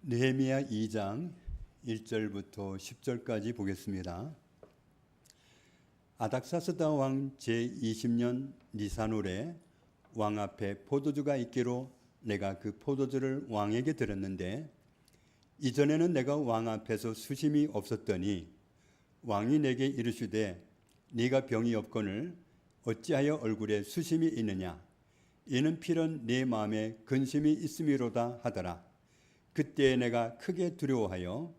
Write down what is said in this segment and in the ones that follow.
느헤미야 2장 1절부터 10절까지 보겠습니다. 아닥사스다 왕 제20년 니산월에 왕 앞에 포도주가 있기로 내가 그 포도주를 왕에게 드렸는데 이전에는 내가 왕 앞에서 수심이 없었더니 왕이 내게 이르시되 네가 병이 없거늘 어찌하여 얼굴에 수심이 있느냐 이는 필연 네 마음에 근심이 있음이로다 하더라. 그때 내가 크게 두려워하여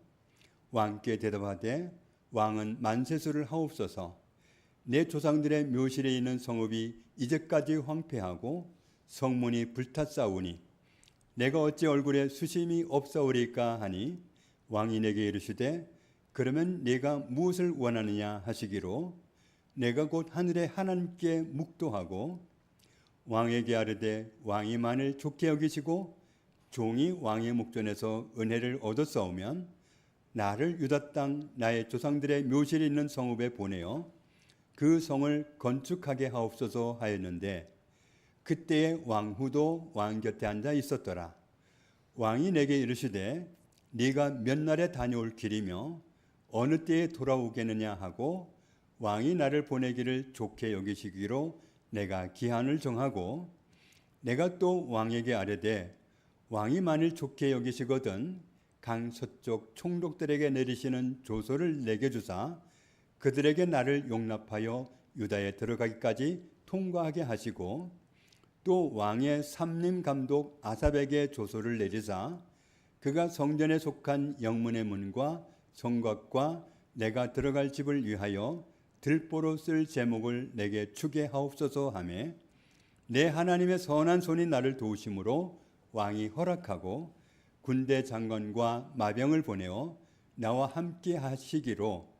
왕께 대답하되 왕은 만세수를 하옵소서. 내 조상들의 묘실에 있는 성읍이 이제까지 황폐하고 성문이 불탔사오니 내가 어찌 얼굴에 수심이 없사오리까 하니 왕이 내게 이르시되 그러면 네가 무엇을 원하느냐 하시기로 내가 곧 하늘의 하나님께 묵도하고 왕에게 아뢰되 왕이 만일 좋게 여기시고 종이 왕의 목전에서 은혜를 얻었사오면 나를 유다 땅 나의 조상들의 묘실에 있는 성읍에 보내어 그 성을 건축하게 하옵소서 하였는데 그때에 왕후도 왕 곁에 앉아 있었더라. 왕이 내게 이르시되 네가 몇 날에 다녀올 길이며 어느 때에 돌아오겠느냐 하고 왕이 나를 보내기를 좋게 여기시기로 내가 기한을 정하고 내가 또 왕에게 아뢰되 왕이 만일 좋게 여기시거든 강 서쪽 총독들에게 내리시는 조서를 내게 주사 그들에게 나를 용납하여 유다에 들어가기까지 통과하게 하시고 또 왕의 삼림 감독 아삽에게 조서를 내리사 그가 성전에 속한 영문의 문과 성곽과 내가 들어갈 집을 위하여 들보로 쓸 제목을 내게 추게 하옵소서 하며 내 하나님의 선한 손이 나를 도우심으로 왕이 허락하고 군대 장관과 마병을 보내어 나와 함께 하시기로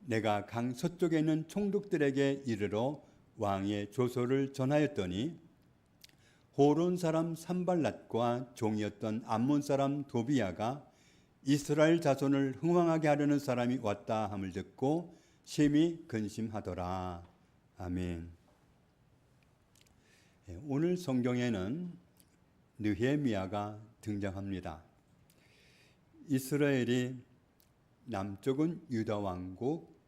내가 강 서쪽에 있는 총독들에게 이르러 왕의 조서를 전하였더니 호론 사람 산발랏과 종이었던 암몬 사람 도비야가 이스라엘 자손을 흥왕하게 하려는 사람이 왔다 함을 듣고 심히 근심하더라. 아멘. 오늘 성경에는 느헤미야가 등장합니다. 이스라엘이 남쪽은 유다 왕국,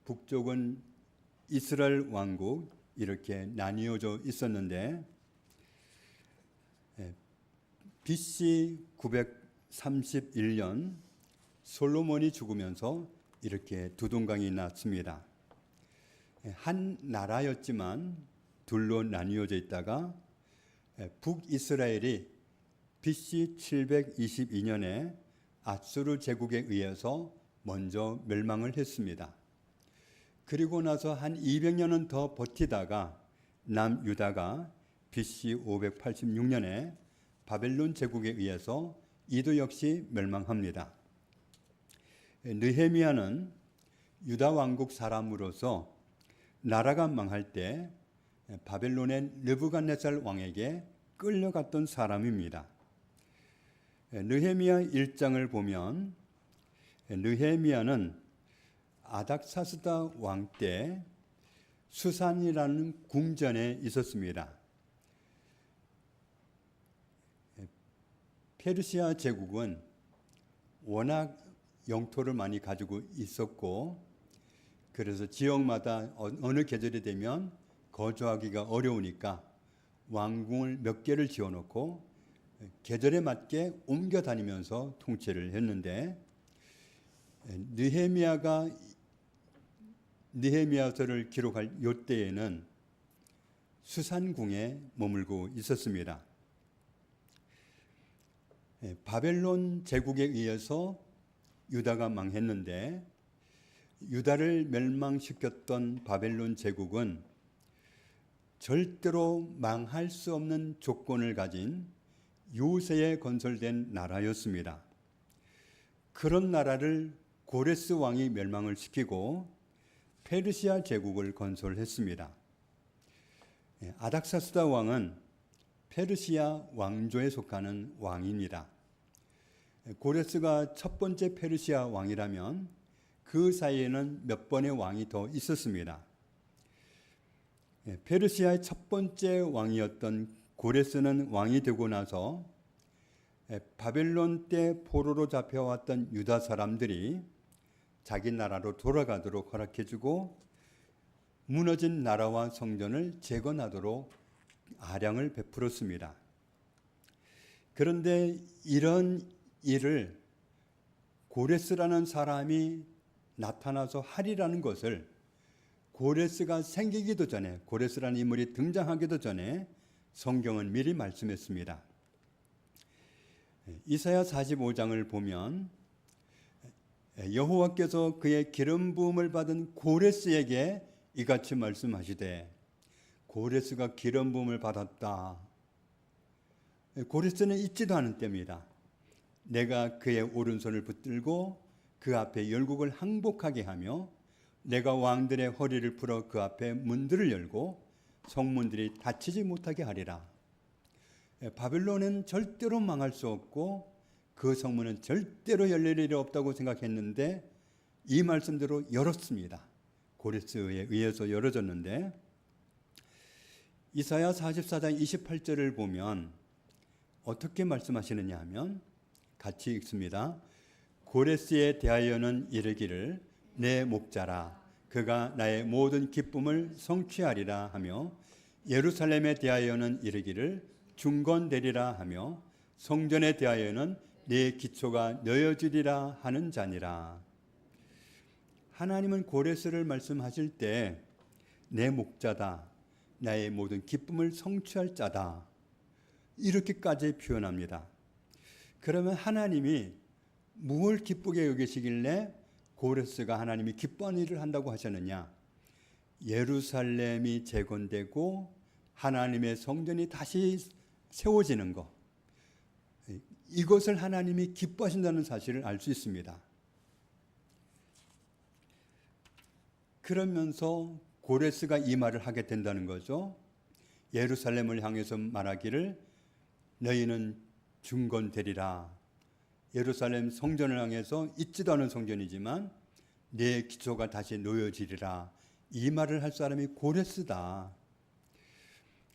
북쪽은 이스라엘 왕국 이렇게 나뉘어져 있었는데 BC 931년 솔로몬이 죽으면서 이렇게 두 동강이 났습니다. 한 나라였지만 둘로 나뉘어져 있다가 북이스라엘이 BC 722년에 아수르 제국에 의해서 먼저 멸망을 했습니다. 그리고 나서 한 200년은 더 버티다가 남유다가 BC 586년에 바벨론 제국에 의해서 이도 역시 멸망합니다. 느헤미야는 유다 왕국 사람으로서 나라가 망할 때 바벨론의 느부갓네살 왕에게 끌려갔던 사람입니다. 느헤미야 1장을 보면 느헤미야는 아닥사스다 왕 때 수산이라는 궁전에 있었습니다. 페르시아 제국은 워낙 영토를 많이 가지고 있었고 그래서 지역마다 어느 계절이 되면 거주하기가 어려우니까 왕궁을 몇 개를 지어놓고 계절에 맞게 옮겨 다니면서 통치를 했는데 느헤미야서를 기록할 이때에는 수산궁에 머물고 있었습니다. 바벨론 제국에 의해서 유다가 망했는데 유다를 멸망시켰던 바벨론 제국은 절대로 망할 수 없는 조건을 가진 요새에 건설된 나라였습니다. 그런 나라를 고레스 왕이 멸망을 시키고 페르시아 제국을 건설했습니다. 아닥사스다 왕은 페르시아 왕조에 속하는 왕입니다. 고레스가 첫 번째 페르시아 왕이라면 그 사이에는 몇 번의 왕이 더 있었습니다. 페르시아의 첫 번째 왕이었던 고레스는 왕이 되고 나서 바벨론 때 포로로 잡혀왔던 유다 사람들이 자기 나라로 돌아가도록 허락해주고 무너진 나라와 성전을 재건하도록 아량을 베풀었습니다. 그런데 이런 일을 고레스라는 사람이 나타나서 하리라는 것을 고레스가 생기기도 전에, 고레스라는 인물이 등장하기도 전에 성경은 미리 말씀했습니다. 이사야 45장을 보면 여호와께서 그의 기름 부음을 받은 고레스에게 이같이 말씀하시되, 고레스가 기름 부음을 받았다. 고레스는 잊지도 않은 때입니다. 내가 그의 오른손을 붙들고 그 앞에 열국을 항복하게 하며 내가 왕들의 허리를 풀어 그 앞에 문들을 열고 성문들이 닫히지 못하게 하리라. 바벨론은 절대로 망할 수 없고 그 성문은 절대로 열릴 일이 없다고 생각했는데 이 말씀대로 열었습니다. 고레스에 의해서 열어졌는데, 이사야 44장 28절을 보면 어떻게 말씀하시느냐 하면 같이 읽습니다. 고레스에 대하여는 이르기를 내 목자라, 그가 나의 모든 기쁨을 성취하리라 하며, 예루살렘에 대하여는 이르기를 중건되리라 하며, 성전에 대하여는 내 기초가 놓여지리라 하는 자니라. 하나님은 고레스를 말씀하실 때 내 목자다, 나의 모든 기쁨을 성취할 자다, 이렇게까지 표현합니다. 그러면 하나님이 무엇을 기쁘게 여기시길래 고레스가 하나님이 기뻐하는 일을 한다고 하셨느냐? 예루살렘이 재건되고 하나님의 성전이 다시 세워지는 것, 이것을 하나님이 기뻐하신다는 사실을 알 수 있습니다. 그러면서 고레스가 이 말을 하게 된다는 거죠. 예루살렘을 향해서 말하기를 너희는 중건되리라. 예루살렘 성전을 향해서 있지도 않은 성전이지만 내 기초가 다시 놓여지리라. 이 말을 할 사람이 고레스다.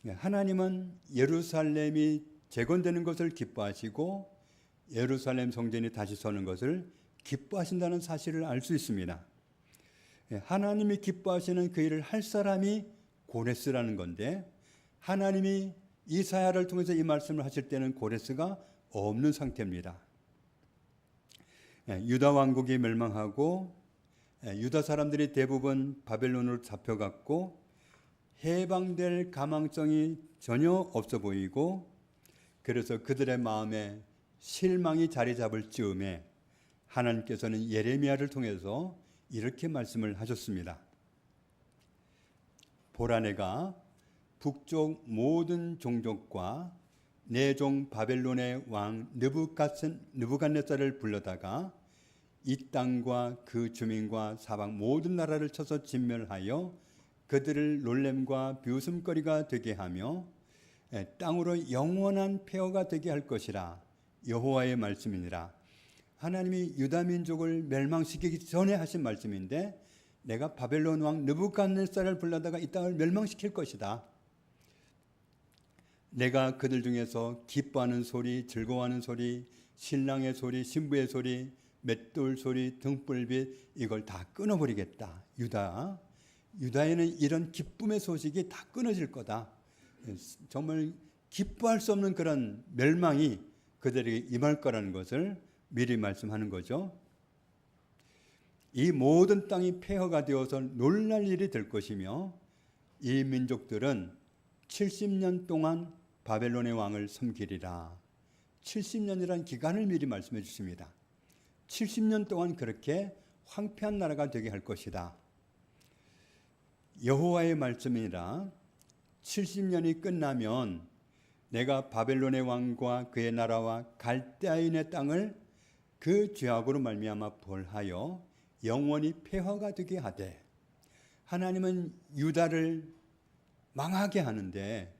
하나님은 예루살렘이 재건되는 것을 기뻐하시고 예루살렘 성전이 다시 서는 것을 기뻐하신다는 사실을 알 수 있습니다. 하나님이 기뻐하시는 그 일을 할 사람이 고레스라는 건데, 하나님이 이사야를 통해서 이 말씀을 하실 때는 고레스가 없는 상태입니다. 유다 왕국이 멸망하고 유다 사람들이 대부분 바벨론으로 잡혀갔고 해방될 가망성이 전혀 없어 보이고, 그래서 그들의 마음에 실망이 자리 잡을 즈음에 하나님께서는 예레미야를 통해서 이렇게 말씀을 하셨습니다. 보라, 내가 북쪽 모든 종족과 내 종 바벨론의 왕 느부갓네살을 불러다가 이 땅과 그 주민과 사방 모든 나라를 쳐서 진멸하여 그들을 놀램과 비웃음거리가 되게 하며 땅으로 영원한 폐허가 되게 할 것이라. 여호와의 말씀이니라. 하나님이 유다 민족을 멸망시키기 전에 하신 말씀인데, 내가 바벨론 왕 느부갓네살을 불러다가 이 땅을 멸망시킬 것이다. 내가 그들 중에서 기뻐하는 소리, 즐거워하는 소리, 신랑의 소리, 신부의 소리, 맷돌 소리, 등불빛, 이걸 다 끊어버리겠다. 유다에는 이런 기쁨의 소식이 다 끊어질 거다. 정말 기뻐할 수 없는 그런 멸망이 그들에게 임할 거라는 것을 미리 말씀하는 거죠. 이 모든 땅이 폐허가 되어서 놀랄 일이 될 것이며, 이 민족들은 70년 동안 바벨론의 왕을 섬기리라. 70년이라는 기간을 미리 말씀해 주십니다. 70년 동안 그렇게 황폐한 나라가 되게 할 것이다. 여호와의 말씀이라 70년이 끝나면 내가 바벨론의 왕과 그의 나라와 갈대아인의 땅을 그 죄악으로 말미암아 벌하여 영원히 폐허가 되게 하되, 하나님은 유다를 망하게 하는데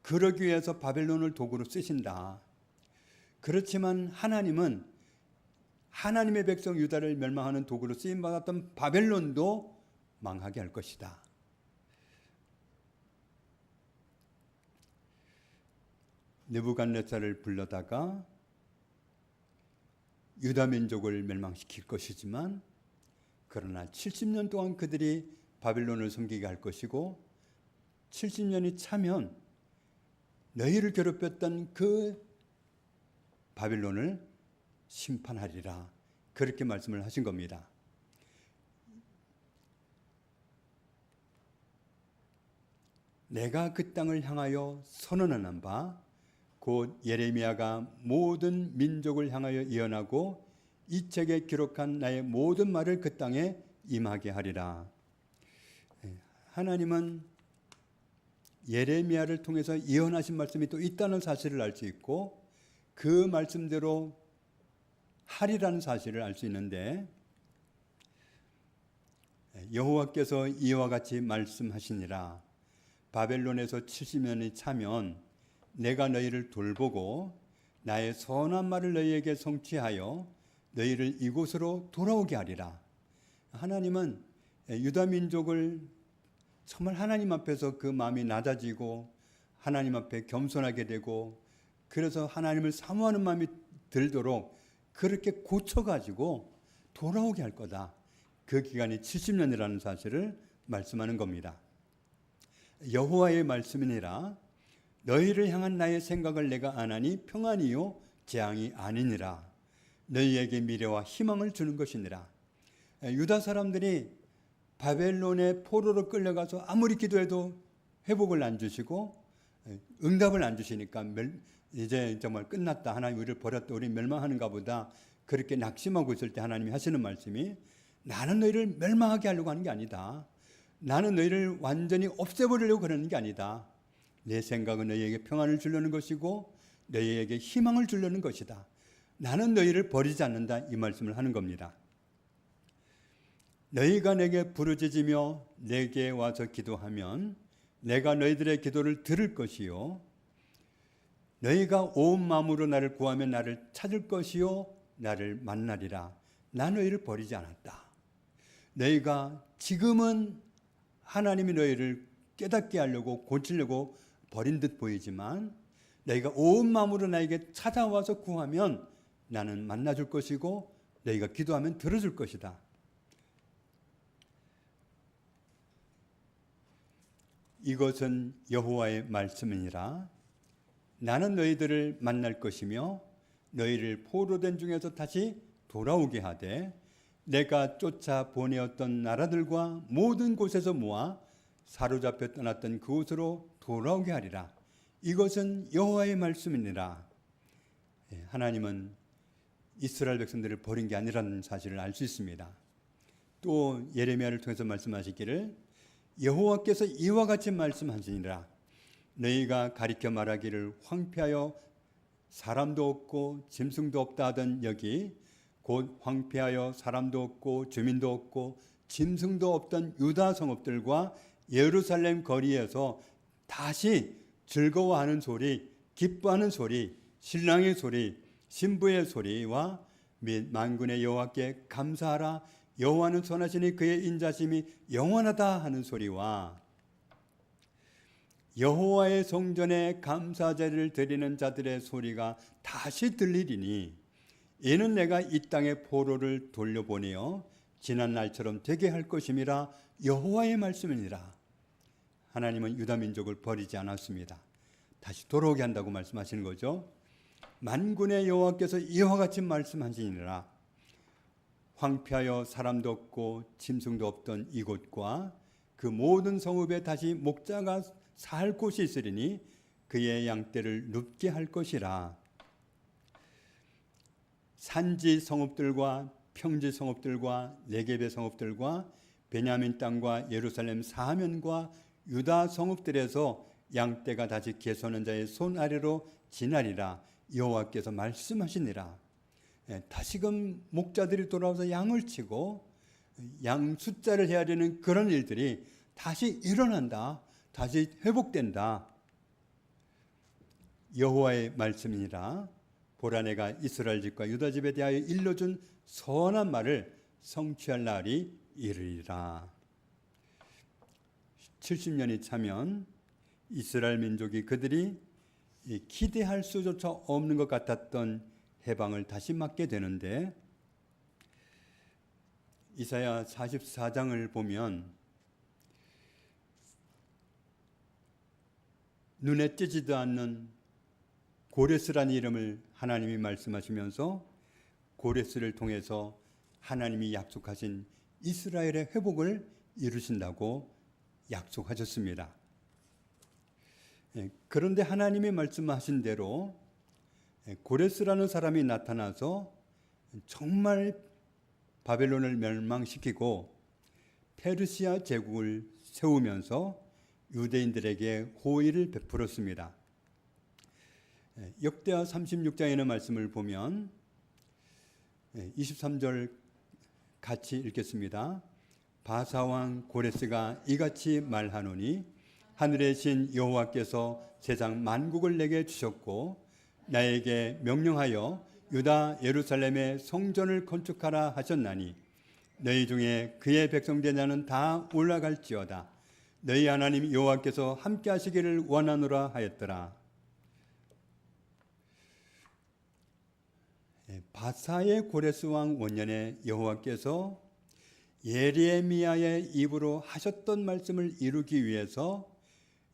그러기 위해서 바벨론을 도구로 쓰신다. 그렇지만 하나님은 하나님의 백성 유다를 멸망하는 도구로 쓰임받았던 바벨론도 망하게 할 것이다. 느부갓네살을 불러다가 유다 민족을 멸망시킬 것이지만, 그러나 70년 동안 그들이 바빌론을 섬기게 할 것이고 70년이 차면 너희를 괴롭혔던 그 바빌론을 심판하리라, 그렇게 말씀을 하신 겁니다. 내가 그 땅을 향하여 선언한 바 곧 예레미야가 모든 민족을 향하여 예언하고 이 책에 기록한 나의 모든 말을 그 땅에 임하게 하리라. 하나님은 예레미야를 통해서 예언하신 말씀이 또 있다는 사실을 알 수 있고 그 말씀대로 하리라는 사실을 알 수 있는데, 여호와께서 이와 같이 말씀하시니라. 바벨론에서 70년이 차면 내가 너희를 돌보고 나의 선한 말을 너희에게 성취하여 너희를 이곳으로 돌아오게 하리라. 하나님은 유다 민족을 정말 하나님 앞에서 그 마음이 낮아지고 하나님 앞에 겸손하게 되고, 그래서 하나님을 사모하는 마음이 들도록 그렇게 고쳐가지고 돌아오게 할 거다. 그 기간이 70년이라는 사실을 말씀하는 겁니다. 여호와의 말씀이니라. 너희를 향한 나의 생각을 내가 아나니 평안이요 재앙이 아니니라. 너희에게 미래와 희망을 주는 것이니라. 유다 사람들이 바벨론의 포로로 끌려가서 아무리 기도해도 회복을 안 주시고 응답을 안 주시니까 이제 정말 끝났다, 하나님 우리를 버렸다, 우리 멸망하는가 보다, 그렇게 낙심하고 있을 때 하나님이 하시는 말씀이, 나는 너희를 멸망하게 하려고 하는 게 아니다. 나는 너희를 완전히 없애버리려고 그러는 게 아니다. 내 생각은 너희에게 평안을 주려는 것이고 너희에게 희망을 주려는 것이다. 나는 너희를 버리지 않는다, 이 말씀을 하는 겁니다. 너희가 내게 부르짖으며 내게 와서 기도하면 내가 너희들의 기도를 들을 것이요 너희가 온 마음으로 나를 구하면 나를 찾을 것이요 나를 만나리라. 나 너희를 버리지 않았다. 너희가 지금은 하나님이 너희를 깨닫게 하려고 고치려고 버린 듯 보이지만 너희가 온 마음으로 나에게 찾아와서 구하면 나는 만나줄 것이고 너희가 기도하면 들어줄 것이다. 이것은 여호와의 말씀이니라. 나는 너희들을 만날 것이며 너희를 포로된 중에서 다시 돌아오게 하되 내가 쫓아 보내었던 나라들과 모든 곳에서 모아 사로잡혀 떠났던 그곳으로 돌아오게 하리라. 이것은 여호와의 말씀이니라. 하나님은 이스라엘 백성들을 버린 게 아니라는 사실을 알 수 있습니다. 또 예레미야를 통해서 말씀하시기를 여호와께서 이와 같이 말씀하시니라. 너희가 가리켜 말하기를 황폐하여 사람도 없고 짐승도 없다 하던 여기 곧 황폐하여 사람도 없고 주민도 없고 짐승도 없던 유다 성읍들과 예루살렘 거리에서 다시 즐거워하는 소리, 기뻐하는 소리, 신랑의 소리, 신부의 소리와 및 만군의 여호와께 감사하라. 여호와는 선하시니 그의 인자심이 영원하다 하는 소리와 여호와의 성전에 감사제를 드리는 자들의 소리가 다시 들리리니 이는 내가 이 땅의 포로를 돌려보내어 지난 날처럼 되게 할 것임이라. 여호와의 말씀이니라. 하나님은 유다 민족을 버리지 않았습니다. 다시 돌아오게 한다고 말씀하시는 거죠. 만군의 여호와께서 이와 같이 말씀하시니라. 황폐하여 사람도 없고 짐승도 없던 이곳과 그 모든 성읍에 다시 목자가 살 곳이 있으리니 그의 양떼를 눕게 할 것이라. 산지 성읍들과 평지 성읍들과 네겝의 성읍들과 베냐민 땅과 예루살렘 사면과 유다 성읍들에서 양떼가 다시 개서는 자의 손 아래로 지나리라. 여호와께서 말씀하시니라. 다시금 목자들이 돌아와서 양을 치고 양 숫자를 해야 되는 그런 일들이 다시 일어난다. 다시 회복된다. 여호와의 말씀이니라. 보라 내가 이스라엘 집과 유다 집에 대하여 일러준 선한 말을 성취할 날이 이르리라. 70년이 차면 이스라엘 민족이 그들이 기대할 수조차 없는 것 같았던 해방을 다시 맞게 되는데, 이사야 44장을 보면 눈에 띄지도 않는 고레스라는 이름을 하나님이 말씀하시면서 고레스를 통해서 하나님이 약속하신 이스라엘의 회복을 이루신다고 약속하셨습니다. 그런데 하나님이 말씀하신 대로 고레스라는 사람이 나타나서 정말 바벨론을 멸망시키고 페르시아 제국을 세우면서 유대인들에게 호의를 베풀었습니다. 역대하 36장에 있는 말씀을 보면 23절 같이 읽겠습니다. 바사왕 고레스가 이같이 말하노니 하늘의 신 여호와께서 세상 만국을 내게 주셨고 나에게 명령하여 유다 예루살렘의 성전을 건축하라 하셨나니 너희 중에 그의 백성 된 자는 다 올라갈지어다. 너희 하나님 여호와께서 함께 하시기를 원하노라 하였더라. 바사의 고레스 왕 원년에 여호와께서 예레미야의 입으로 하셨던 말씀을 이루기 위해서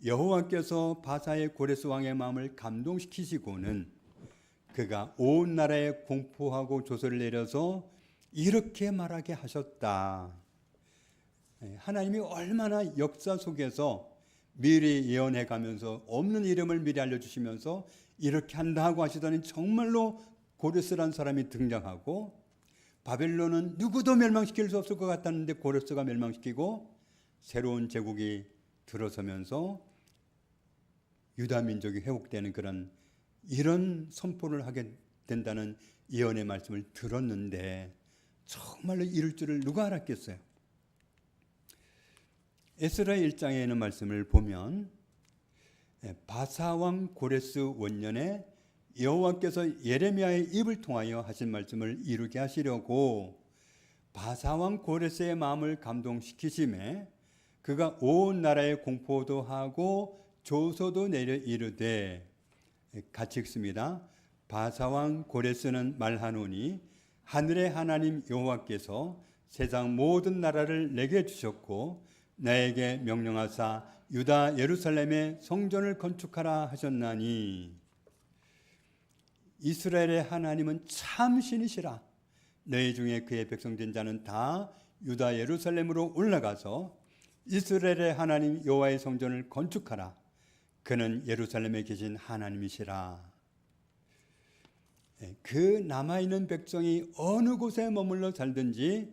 여호와께서 바사의 고레스 왕의 마음을 감동시키시고는 그가 온 나라에 공포하고 조서를 내려서 이렇게 말하게 하셨다. 하나님이 얼마나 역사 속에서 미리 예언해 가면서 없는 이름을 미리 알려주시면서 이렇게 한다 하고 하시더니 정말로 고레스라는 사람이 등장하고 바벨론은 누구도 멸망시킬 수 없을 것 같았는데 고레스가 멸망시키고 새로운 제국이 들어서면서 유다 민족이 회복되는 이런 선포를 하게 된다는 예언의 말씀을 들었는데 정말로 이룰 줄을 누가 알았겠어요? 에스라 1장에 있는 말씀을 보면 바사왕 고레스 원년에 여호와께서 예레미야의 입을 통하여 하신 말씀을 이루게 하시려고 바사왕 고레스의 마음을 감동시키심에 그가 온 나라에 공포도 하고 조서도 내려 이르되, 같이 읽습니다. 바사왕 고레스는 말하노니 하늘의 하나님 여호와께서 세상 모든 나라를 내게 주셨고 나에게 명령하사 유다 예루살렘의 성전을 건축하라 하셨나니 이스라엘의 하나님은 참 신이시라. 너희 중에 그의 백성된 자는 다 유다 예루살렘으로 올라가서 이스라엘의 하나님 여호와의 성전을 건축하라. 그는 예루살렘에 계신 하나님이시라. 그 남아있는 백성이 어느 곳에 머물러 살든지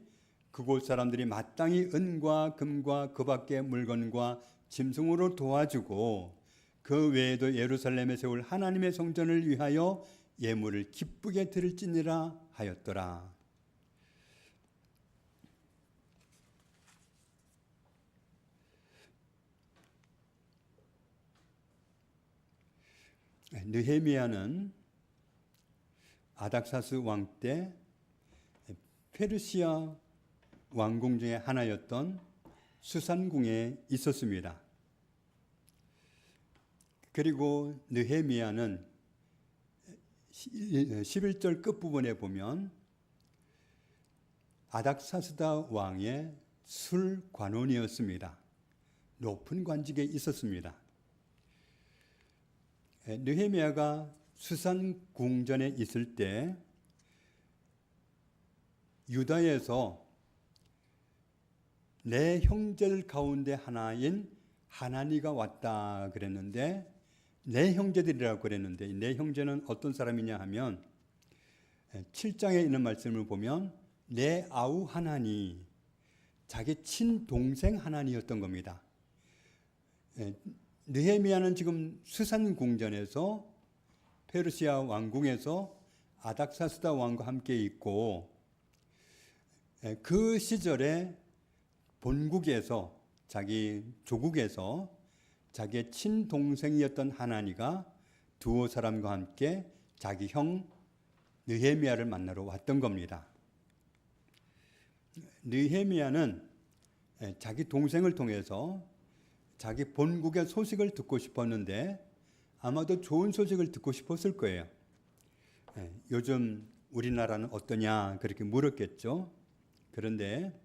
그곳 사람들이 마땅히 은과 금과 그 밖의 물건과 짐승으로 도와주고 그 외에도 예루살렘에 세울 하나님의 성전을 위하여 예물을 기쁘게 드릴지니라 하였더라. 느헤미야는 아닥사스 왕 때 페르시아 왕궁 중에 하나였던 수산궁에 있었습니다. 그리고 느헤미야는 11절 끝부분에 보면 아닥사스다 왕의 술관원이었습니다. 높은 관직에 있었습니다. 느헤미야가 수산궁전에 있을 때 유다에서 내 형제들 가운데 하나인 하나니가 왔다 그랬는데 내 형제들이라고 그랬는데 내 형제는 어떤 사람이냐 하면 7장에 있는 말씀을 보면 내 아우 하나니, 자기 친동생 하나니였던 겁니다. 느헤미야는 지금 수산궁전에서 페르시아 왕궁에서 아닥사스다 왕과 함께 있고 그 시절에 본국에서 자기 조국에서 자기의 친동생이었던 하나니가 두어 사람과 함께 자기 형 느헤미야를 만나러 왔던 겁니다. 느헤미야는 자기 동생을 통해서 자기 본국의 소식을 듣고 싶었는데 아마도 좋은 소식을 듣고 싶었을 거예요. 요즘 우리나라는 어떠냐 그렇게 물었겠죠. 그런데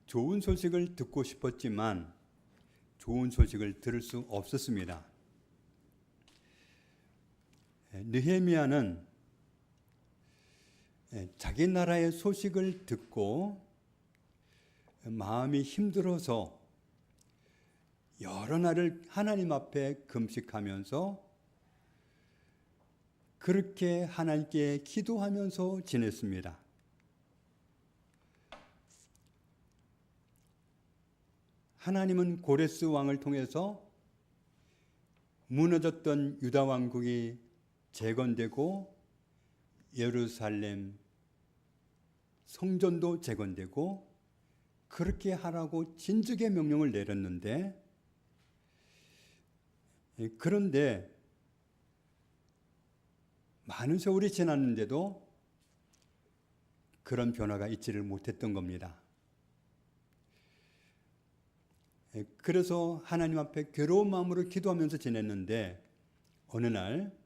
좋은 소식을 듣고 싶었지만 좋은 소식을 들을 수 없었습니다. 느헤미야는 자기 나라의 소식을 듣고 마음이 힘들어서 여러 날을 하나님 앞에 금식하면서 그렇게 하나님께 기도하면서 지냈습니다. 하나님은 고레스 왕을 통해서 무너졌던 유다 왕국이 재건되고 예루살렘 성전도 재건되고 그렇게 하라고 진즉의 명령을 내렸는데, 그런데 많은 세월이 지났는데도 그런 변화가 있지를 못했던 겁니다. 그래서 하나님 앞에 괴로운 마음으로 기도하면서 지냈는데 어느 날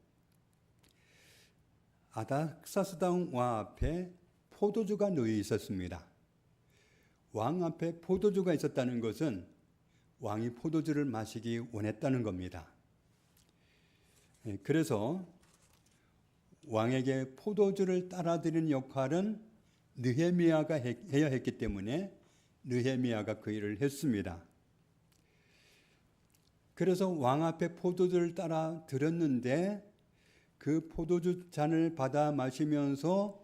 아닥사스다 왕 앞에 포도주가 놓여 있었습니다. 왕 앞에 포도주가 있었다는 것은 왕이 포도주를 마시기 원했다는 겁니다. 그래서 왕에게 포도주를 따라드리는 역할은 느헤미야가 해야 했기 때문에 느헤미야가 그 일을 했습니다. 그래서 왕 앞에 포도주를 따라 드렸는데 그 포도주 잔을 받아 마시면서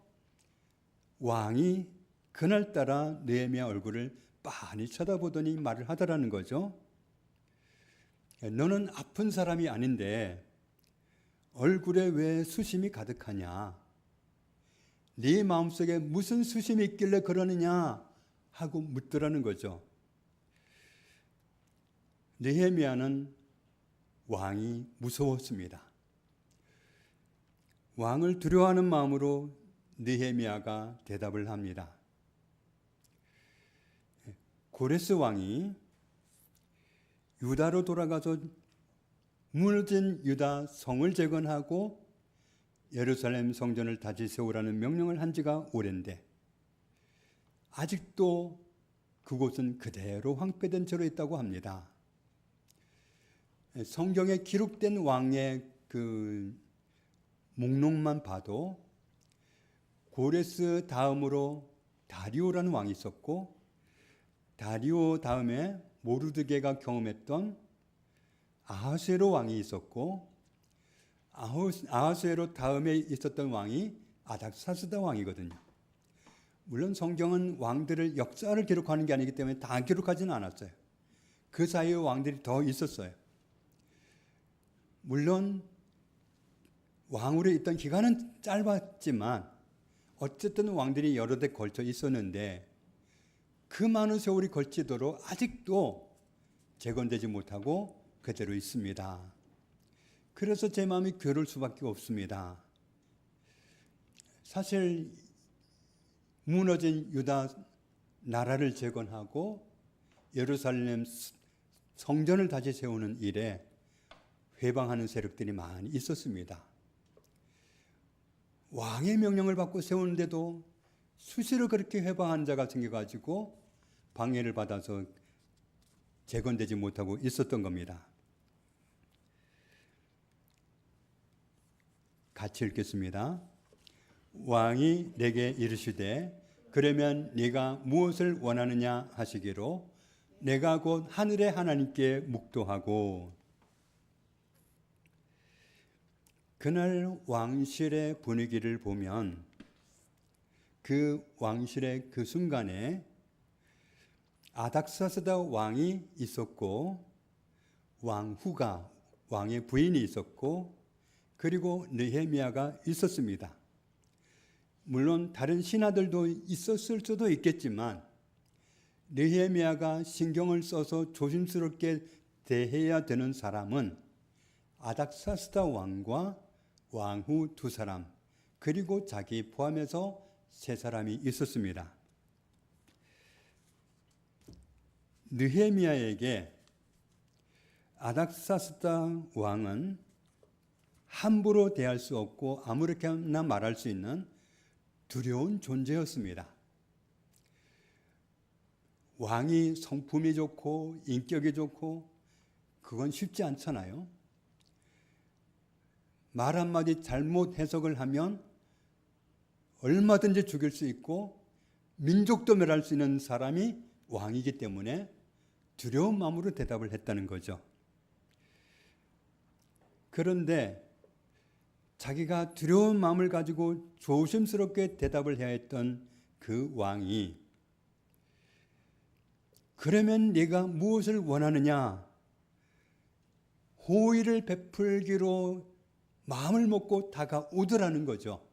왕이 그날따라 느헤미야 얼굴을 빤히 쳐다보더니 말을 하더라는 거죠. 너는 아픈 사람이 아닌데 얼굴에 왜 수심이 가득하냐? 네 마음속에 무슨 수심이 있길래 그러느냐? 하고 묻더라는 거죠. 느헤미야는 왕이 무서웠습니다. 왕을 두려워하는 마음으로 느헤미야가 대답을 합니다. 고레스 왕이 유다로 돌아가서 무너진 유다 성을 재건하고 예루살렘 성전을 다시 세우라는 명령을 한 지가 오랜데 아직도 그곳은 그대로 황폐된 채로 있다고 합니다. 성경에 기록된 왕의 그 목록만 봐도 고레스 다음으로 다리오라는 왕이 있었고, 다리오 다음에 모르드게가 경험했던 아하수에로 왕이 있었고, 아하수에로 다음에 있었던 왕이 아닥사스다 왕이거든요. 물론 성경은 왕들을 역사를 기록하는 게 아니기 때문에 다 기록하지는 않았어요. 그 사이에 왕들이 더 있었어요. 물론 왕으로 있던 기간은 짧았지만 어쨌든 왕들이 여러 대 걸쳐 있었는데 그 많은 세월이 걸치도록 아직도 재건되지 못하고 그대로 있습니다. 그래서 제 마음이 괴로울 수밖에 없습니다. 사실 무너진 유다 나라를 재건하고 예루살렘 성전을 다시 세우는 일에 회방하는 세력들이 많이 있었습니다. 왕의 명령을 받고 세우는데도 수시로 그렇게 회방한 자가 생겨가지고 방해를 받아서 재건되지 못하고 있었던 겁니다. 같이 읽겠습니다. 왕이 내게 이르시되 그러면 네가 무엇을 원하느냐 하시기로 내가 곧 하늘의 하나님께 묵도하고. 그날 왕실의 분위기를 보면 그 왕실의 그 순간에 아닥사스다 왕이 있었고 왕후가 왕의 부인이 있었고 그리고 느헤미야가 있었습니다. 물론 다른 신하들도 있었을 수도 있겠지만 느헤미야가 신경을 써서 조심스럽게 대해야 되는 사람은 아닥사스다 왕과 왕후 두 사람 그리고 자기 포함해서 세 사람이 있었습니다. 느헤미야에게 아닥사스다 왕은 함부로 대할 수 없고 아무렇게나 말할 수 있는 두려운 존재였습니다. 왕이 성품이 좋고 인격이 좋고 그건 쉽지 않잖아요. 말 한마디 잘못 해석을 하면 얼마든지 죽일 수 있고 민족도 멸할 수 있는 사람이 왕이기 때문에 두려운 마음으로 대답을 했다는 거죠. 그런데 자기가 두려운 마음을 가지고 조심스럽게 대답을 해야 했던 그 왕이 그러면 네가 무엇을 원하느냐? 호의를 베풀기로 마음을 먹고 다가오더라는 거죠.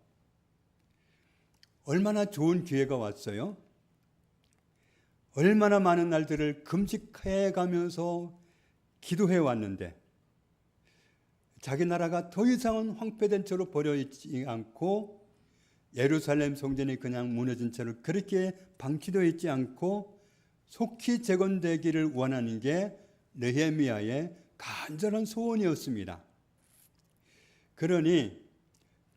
얼마나 좋은 기회가 왔어요. 얼마나 많은 날들을 금식해 가면서 기도해 왔는데 자기 나라가 더 이상은 황폐된 채로 버려있지 않고 예루살렘 성전이 그냥 무너진 채로 그렇게 방치되어 있지 않고 속히 재건되기를 원하는 게 느헤미야의 간절한 소원이었습니다. 그러니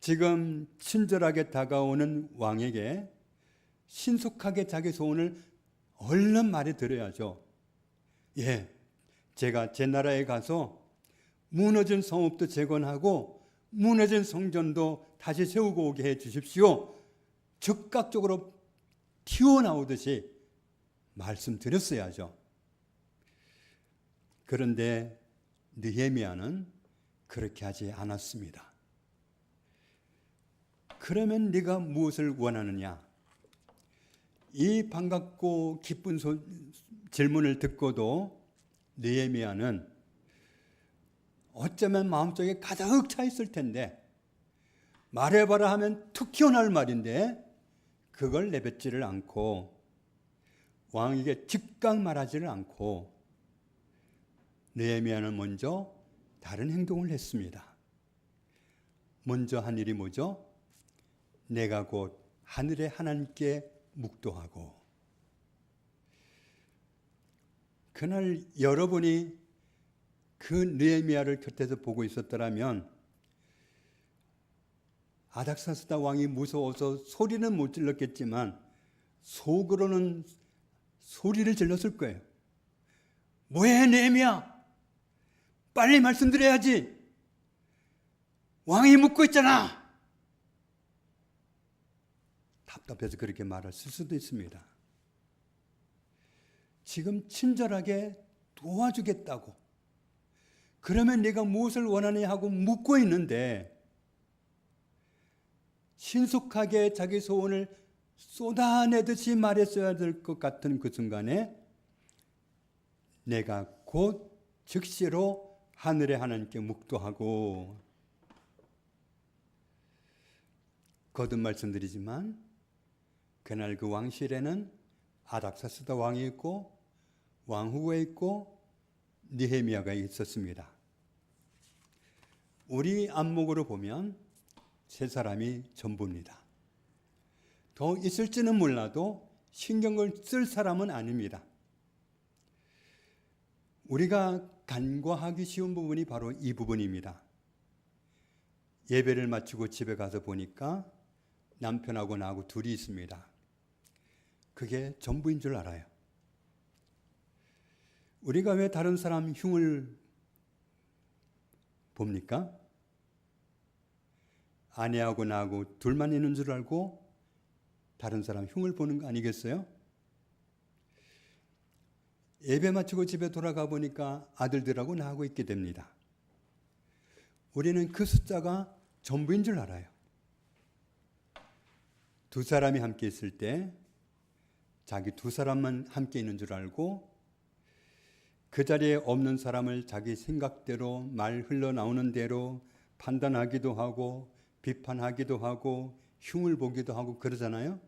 지금 친절하게 다가오는 왕에게 신속하게 자기 소원을 얼른 말해 드려야죠. 예, 제가 제 나라에 가서 무너진 성읍도 재건하고 무너진 성전도 다시 세우고 오게 해 주십시오. 즉각적으로 튀어나오듯이 말씀드렸어야죠. 그런데 느헤미야는 그렇게 하지 않았습니다. 그러면 네가 무엇을 원하느냐? 이 반갑고 기쁜 질문을 듣고도 느헤미야는 어쩌면 마음속에 가득 차 있을 텐데 말해봐라 하면 툭 튀어나올 말인데 그걸 내뱉지를 않고 왕에게 즉각 말하지를 않고 느헤미야는 먼저 다른 행동을 했습니다. 먼저 한 일이 뭐죠? 내가 곧 하늘의 하나님께 묵도하고. 그날 여러분이 그 느헤미야를 곁에서 보고 있었더라면 아닥사스다 왕이 무서워서 소리는 못 질렀겠지만 속으로는 소리를 질렀을 거예요. 뭐해 느헤미야? 빨리 말씀드려야지. 왕이 묻고 있잖아. 답답해서 그렇게 말했을 수도 있습니다. 지금 친절하게 도와주겠다고. 그러면 네가 무엇을 원하느냐 하고 묻고 있는데 신속하게 자기 소원을 쏟아내듯이 말했어야 될 것 같은 그 순간에 내가 곧 즉시로 하늘의 하나님께 묵도하고. 거듭 말씀드리지만 그날 그 왕실에는 아닥사스다 왕이 있고 왕후가 있고 느헤미야가 있었습니다. 우리 안목으로 보면 세 사람이 전부입니다. 더 있을지는 몰라도 신경을 쓸 사람은 아닙니다. 우리가 간과하기 쉬운 부분이 바로 이 부분입니다. 예배를 마치고 집에 가서 보니까 남편하고 나하고 둘이 있습니다. 그게 전부인 줄 알아요. 우리가 왜 다른 사람 흉을 봅니까? 아내하고 나하고 둘만 있는 줄 알고 다른 사람 흉을 보는 거 아니겠어요? 예배 마치고 집에 돌아가 보니까 아들들하고 나하고 있게 됩니다. 우리는 그 숫자가 전부인 줄 알아요. 두 사람이 함께 있을 때 자기 두 사람만 함께 있는 줄 알고 그 자리에 없는 사람을 자기 생각대로 말 흘러나오는 대로 판단하기도 하고 비판하기도 하고 흉을 보기도 하고 그러잖아요.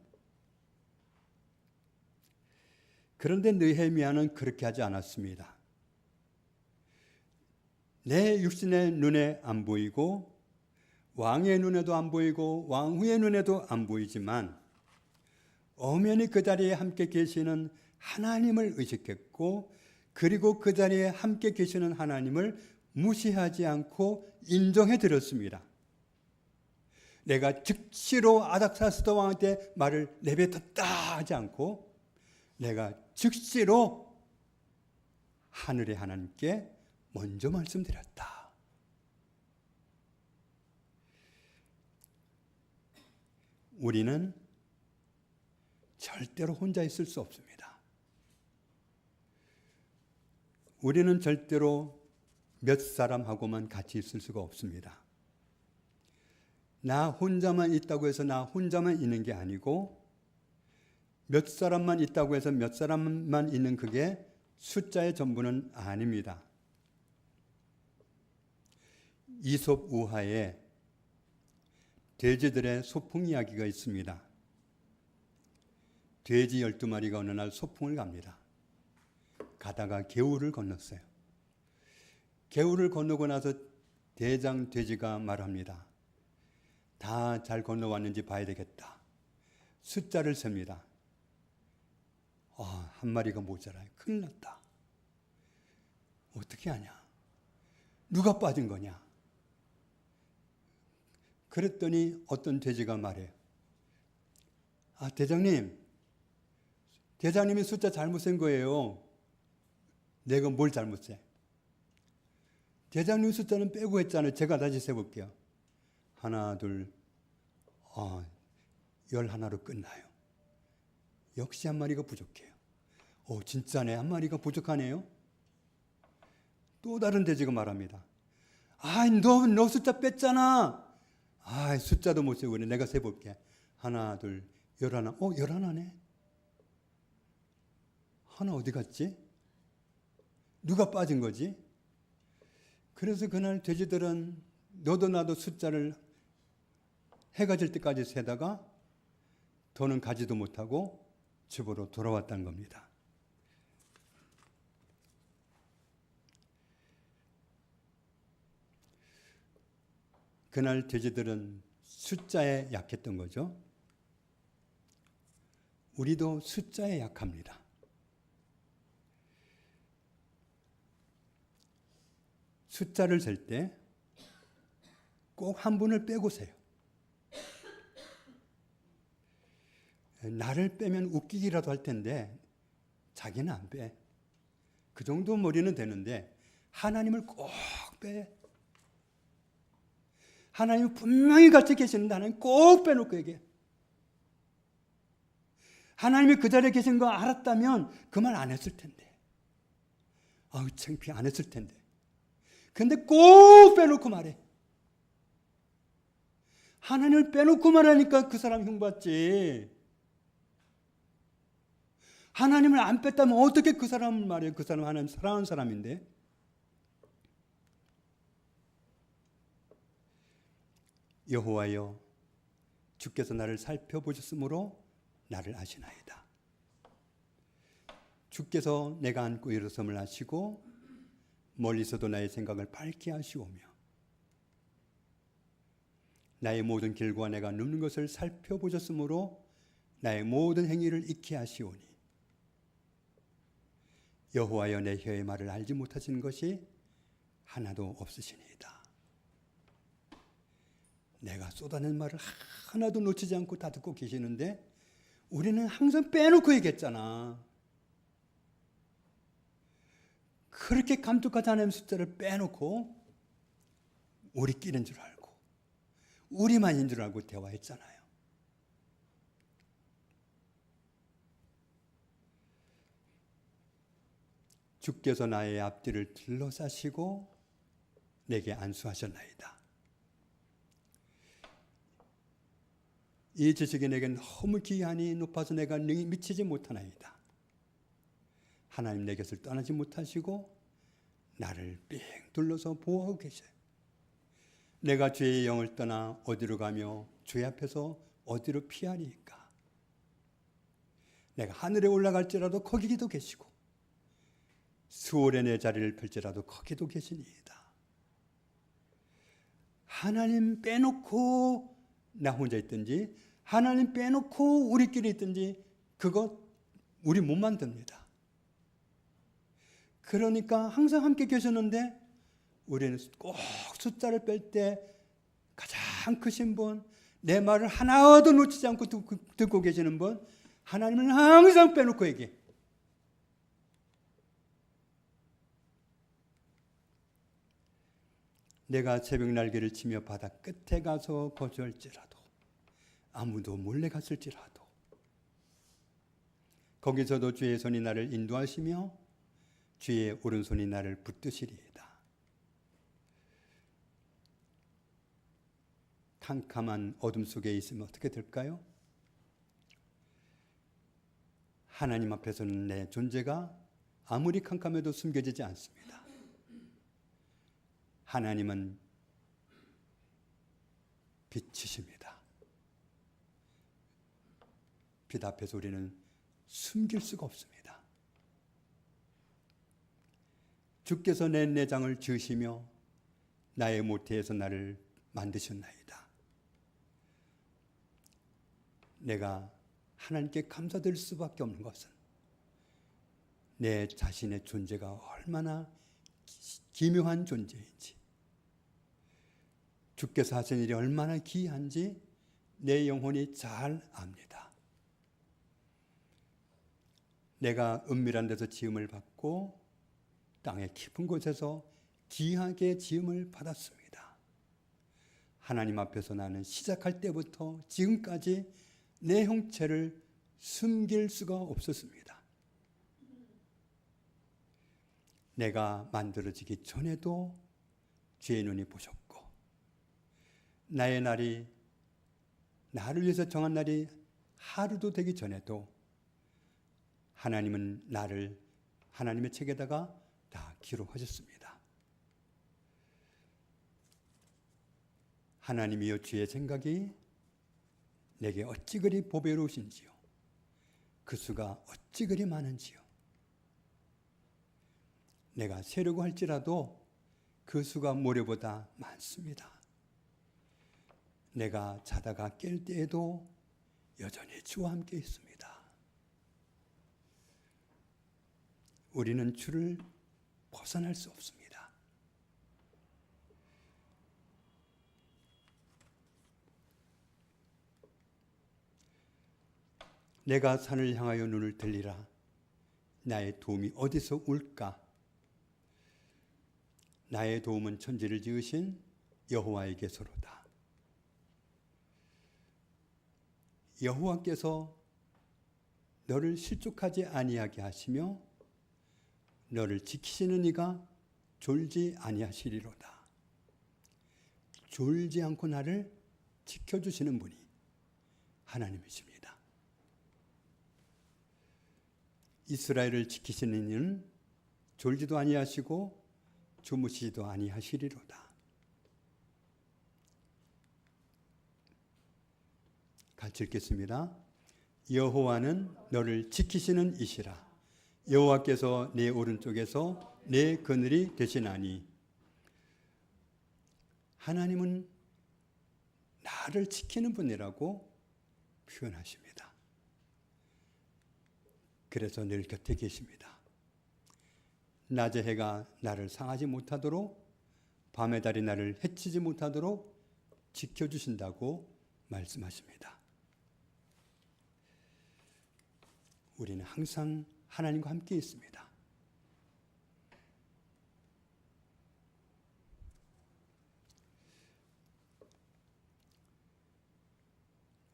그런데 느헤미야는 그렇게 하지 않았습니다. 내 육신의 눈에 안 보이고 왕의 눈에도 안 보이고 왕후의 눈에도 안 보이지만 엄연히 그 자리에 함께 계시는 하나님을 의식했고 그리고 그 자리에 함께 계시는 하나님을 무시하지 않고 인정해 드렸습니다. 내가 즉시로 아닥사스다 왕한테 말을 내뱉었다 하지 않고 내가 즉시로 하늘의 하나님께 먼저 말씀드렸다. 우리는 절대로 혼자 있을 수 없습니다. 우리는 절대로 몇 사람하고만 같이 있을 수가 없습니다. 나 혼자만 있다고 해서 나 혼자만 있는 게 아니고 몇 사람만 있다고 해서 몇 사람만 있는 그게 숫자의 전부는 아닙니다. 이솝 우화에 돼지들의 소풍 이야기가 있습니다. 돼지 12마리가 어느 날 소풍을 갑니다. 가다가 개울을 건넜어요. 개울을 건너고 나서 대장 돼지가 말합니다. 다 잘 건너왔는지 봐야 되겠다. 숫자를 셉니다. 한 마리가 모자라요. 큰일 났다. 어떻게 하냐? 누가 빠진 거냐? 그랬더니 어떤 돼지가 말해요. 대장님이 숫자 잘못 센 거예요. 내가 뭘 잘못 세? 대장님 숫자는 빼고 했잖아요. 제가 다시 세볼게요. 하나, 둘, 11으로 끝나요. 역시 한 마리가 부족해요. 진짜네. 한 마리가 부족하네요. 또 다른 돼지가 말합니다. 너 숫자 뺐잖아. 숫자도 못 세고 그래. 내가 세볼게. 하나, 둘, 11. 11네. 하나 어디 갔지? 누가 빠진 거지? 그래서 그날 돼지들은 너도 나도 숫자를 해가 질 때까지 세다가 더는 가지도 못하고 집으로 돌아왔다는 겁니다. 그날 돼지들은 숫자에 약했던 거죠. 우리도 숫자에 약합니다. 숫자를 셀 때 꼭 한 분을 빼고 세요. 나를 빼면 웃기기라도 할 텐데 자기는 안 빼. 그 정도 머리는 되는데 하나님을 꼭 빼. 하나님은 분명히 같이 계시는데 하나님 꼭 빼놓고 얘기해. 하나님이 그 자리에 계신 거 알았다면 그 말 안 했을 텐데. 창피해 안 했을 텐데. 근데 꼭 빼놓고 말해. 하나님을 빼놓고 말하니까 그 사람 흉받지. 하나님을 안 뺐다면 어떻게 그 사람을 말해요? 그 사람 하나님 사랑하는 사람인데. 여호와여, 주께서 나를 살펴보셨으므로 나를 아시나이다. 주께서 내가 앉고 일어섬을 아시고 멀리서도 나의 생각을 밝게 하시오며 나의 모든 길과 내가 눕는 것을 살펴보셨으므로 나의 모든 행위를 익히 하시오니 여호와여, 내 혀의 말을 알지 못하시는 것이 하나도 없으시니이다. 내가 쏟아낸 말을 하나도 놓치지 않고 다 듣고 계시는데 우리는 항상 빼놓고 얘기했잖아. 그렇게 감독하지 않은 숫자를 빼놓고 우리끼리인 줄 알고 우리만인 줄 알고 대화했잖아요. 주께서 나의 앞뒤를 둘러싸시고 내게 안수하셨나이다. 이 지식이 내게 너무 귀하니 높아서 내가 능히 미치지 못하나이다. 하나님 내 곁을 떠나지 못하시고 나를 삥 둘러서 보호하고 계셔요. 내가 주의 영을 떠나 어디로 가며 주의 앞에서 어디로 피하리이까. 내가 하늘에 올라갈지라도 거기도 계시고 수월에 내 자리를 펼지라도 거기도 계시니이다. 하나님 빼놓고 나 혼자 있든지 하나님 빼놓고 우리끼리 있든지 그거 우리 못 만듭니다. 그러니까 항상 함께 계셨는데 우리는 꼭 숫자를 뺄 때 가장 크신 분, 내 말을 하나도 놓치지 않고 듣고 계시는 분, 하나님은 항상 빼놓고 얘기해. 내가 새벽 날개를 치며 바다 끝에 가서 거주할지라도, 아무도 몰래 갔을지라도 거기서도 주의 손이 나를 인도하시며 주의 오른손이 나를 붙드시리이다. 캄캄한 어둠 속에 있으면 어떻게 될까요? 하나님 앞에서는 내 존재가 아무리 캄캄해도 숨겨지지 않습니다. 하나님은 빛이십니다. 빛 앞에서 우리는 숨길 수가 없습니다. 주께서 내 내장을 지으시며 나의 모태에서 나를 만드셨나이다. 내가 하나님께 감사드릴 수밖에 없는 것은 내 자신의 존재가 얼마나 기묘한 존재인지, 주께서 하신 일이 얼마나 기이한지 내 영혼이 잘 압니다. 내가 은밀한 데서 지음을 받고 땅의 깊은 곳에서 귀하게 지음을 받았습니다. 하나님 앞에서 나는 시작할 때부터 지금까지 내 형체를 숨길 수가 없었습니다. 내가 만들어지기 전에도 주의 눈이 보셨고, 나의 날이, 나를 위해서 정한 날이 하루도 되기 전에도 하나님은 나를 하나님의 책에다가 다 기록하셨습니다. 하나님이여, 주의 생각이 내게 어찌 그리 보배로우신지요, 그 수가 어찌 그리 많은지요. 내가 세려고 할지라도 그 수가 모래보다 많습니다. 내가 자다가 깰 때에도 여전히 주와 함께 있습니다. 우리는 주를 벗어날 수 없습니다. 내가 산을 향하여 눈을 들리라. 나의 도움이 어디서 올까? 나의 도움은 천지를 지으신 여호와에게서로다. 여호와께서 너를 실족하지 아니하게 하시며 너를 지키시는 이가 졸지 아니하시리로다. 졸지 않고 나를 지켜주시는 분이 하나님이십니다. 이스라엘을 지키시는 이는 졸지도 아니하시고 주무시지도 아니하시리로다. 같이 읽겠습니다. 여호와는 너를 지키시는 이시라. 여호와께서 내 오른쪽에서 내 그늘이 되시나니. 하나님은 나를 지키는 분이라고 표현하십니다. 그래서 늘 곁에 계십니다. 낮의 해가 나를 상하지 못하도록, 밤의 달이 나를 해치지 못하도록 지켜주신다고 말씀하십니다. 우리는 항상 하나님과 함께 있습니다.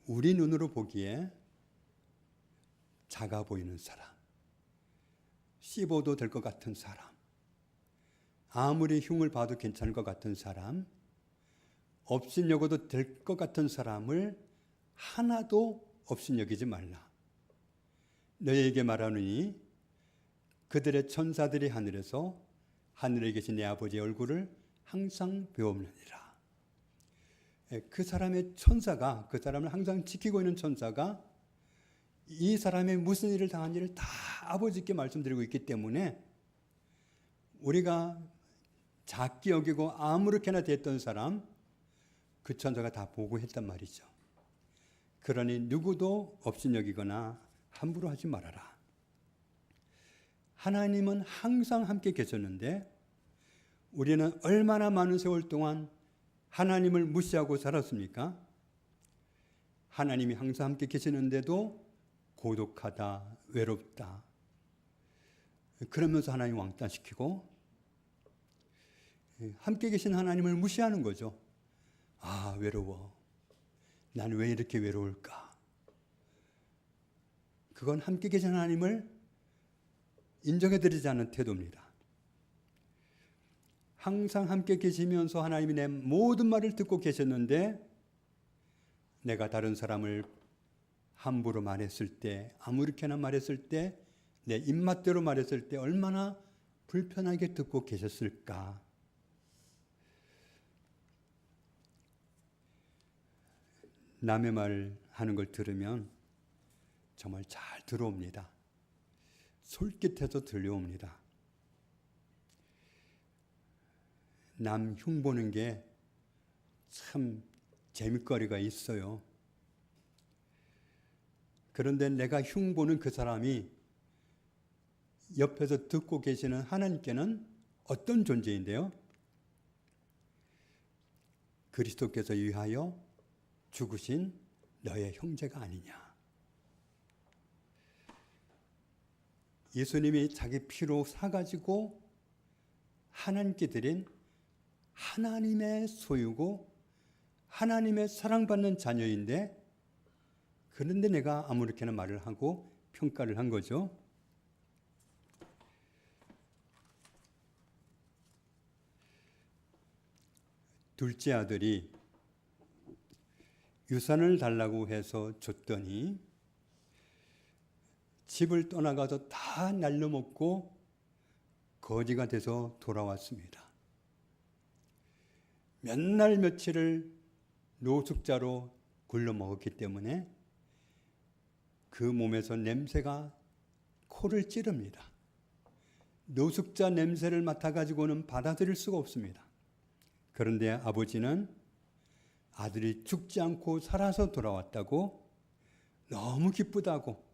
우리 눈으로 보기에 작아 보이는 사람, 씹어도 될 것 같은 사람, 아무리 흉을 봐도 괜찮을 것 같은 사람, 업신여겨도 될 것 같은 사람을 하나도 업신여기지 말라. 너희에게 말하노니 그들의 천사들이 하늘에서 하늘에 계신 내 아버지의 얼굴을 항상 배우느니라. 그 사람의 천사가, 그 사람을 항상 지키고 있는 천사가 이 사람의 무슨 일을 당한 일을 다 아버지께 말씀드리고 있기 때문에 우리가 작게 여기고 아무렇게나 됐던 사람, 그 천사가 다 보고했단 말이죠. 그러니 누구도 업신여기거나 함부로 하지 말아라. 하나님은 항상 함께 계셨는데 우리는 얼마나 많은 세월 동안 하나님을 무시하고 살았습니까? 하나님이 항상 함께 계시는데도 고독하다, 외롭다. 그러면서 하나님 왕따시키고 함께 계신 하나님을 무시하는 거죠. 아, 외로워. 난 왜 이렇게 외로울까? 그건 함께 계신 하나님을 인정해드리지 않는 태도입니다. 항상 함께 계시면서 하나님이 내 모든 말을 듣고 계셨는데 내가 다른 사람을 함부로 말했을 때, 아무렇게나 말했을 때, 내 입맛대로 말했을 때 얼마나 불편하게 듣고 계셨을까? 남의 말 하는 걸 들으면 정말 잘 들어옵니다. 솔깃해서 들려옵니다. 남 흉보는 게 참 재밌거리가 있어요. 그런데 내가 흉보는 그 사람이 옆에서 듣고 계시는 하나님께는 어떤 존재인데요? 그리스도께서 위하여 죽으신 너의 형제가 아니냐. 예수님이 자기 피로 사가지고 하나님께 드린 하나님의 소유고 하나님의 사랑받는 자녀인데 그런데 내가 아무렇게나 말을 하고 평가를 한 거죠. 둘째 아들이 유산을 달라고 해서 줬더니 집을 떠나가서 다 날려먹고 거지가 돼서 돌아왔습니다. 몇 날 며칠을 노숙자로 굴러먹었기 때문에 그 몸에서 냄새가 코를 찌릅니다. 노숙자 냄새를 맡아가지고는 받아들일 수가 없습니다. 그런데 아버지는 아들이 죽지 않고 살아서 돌아왔다고 너무 기쁘다고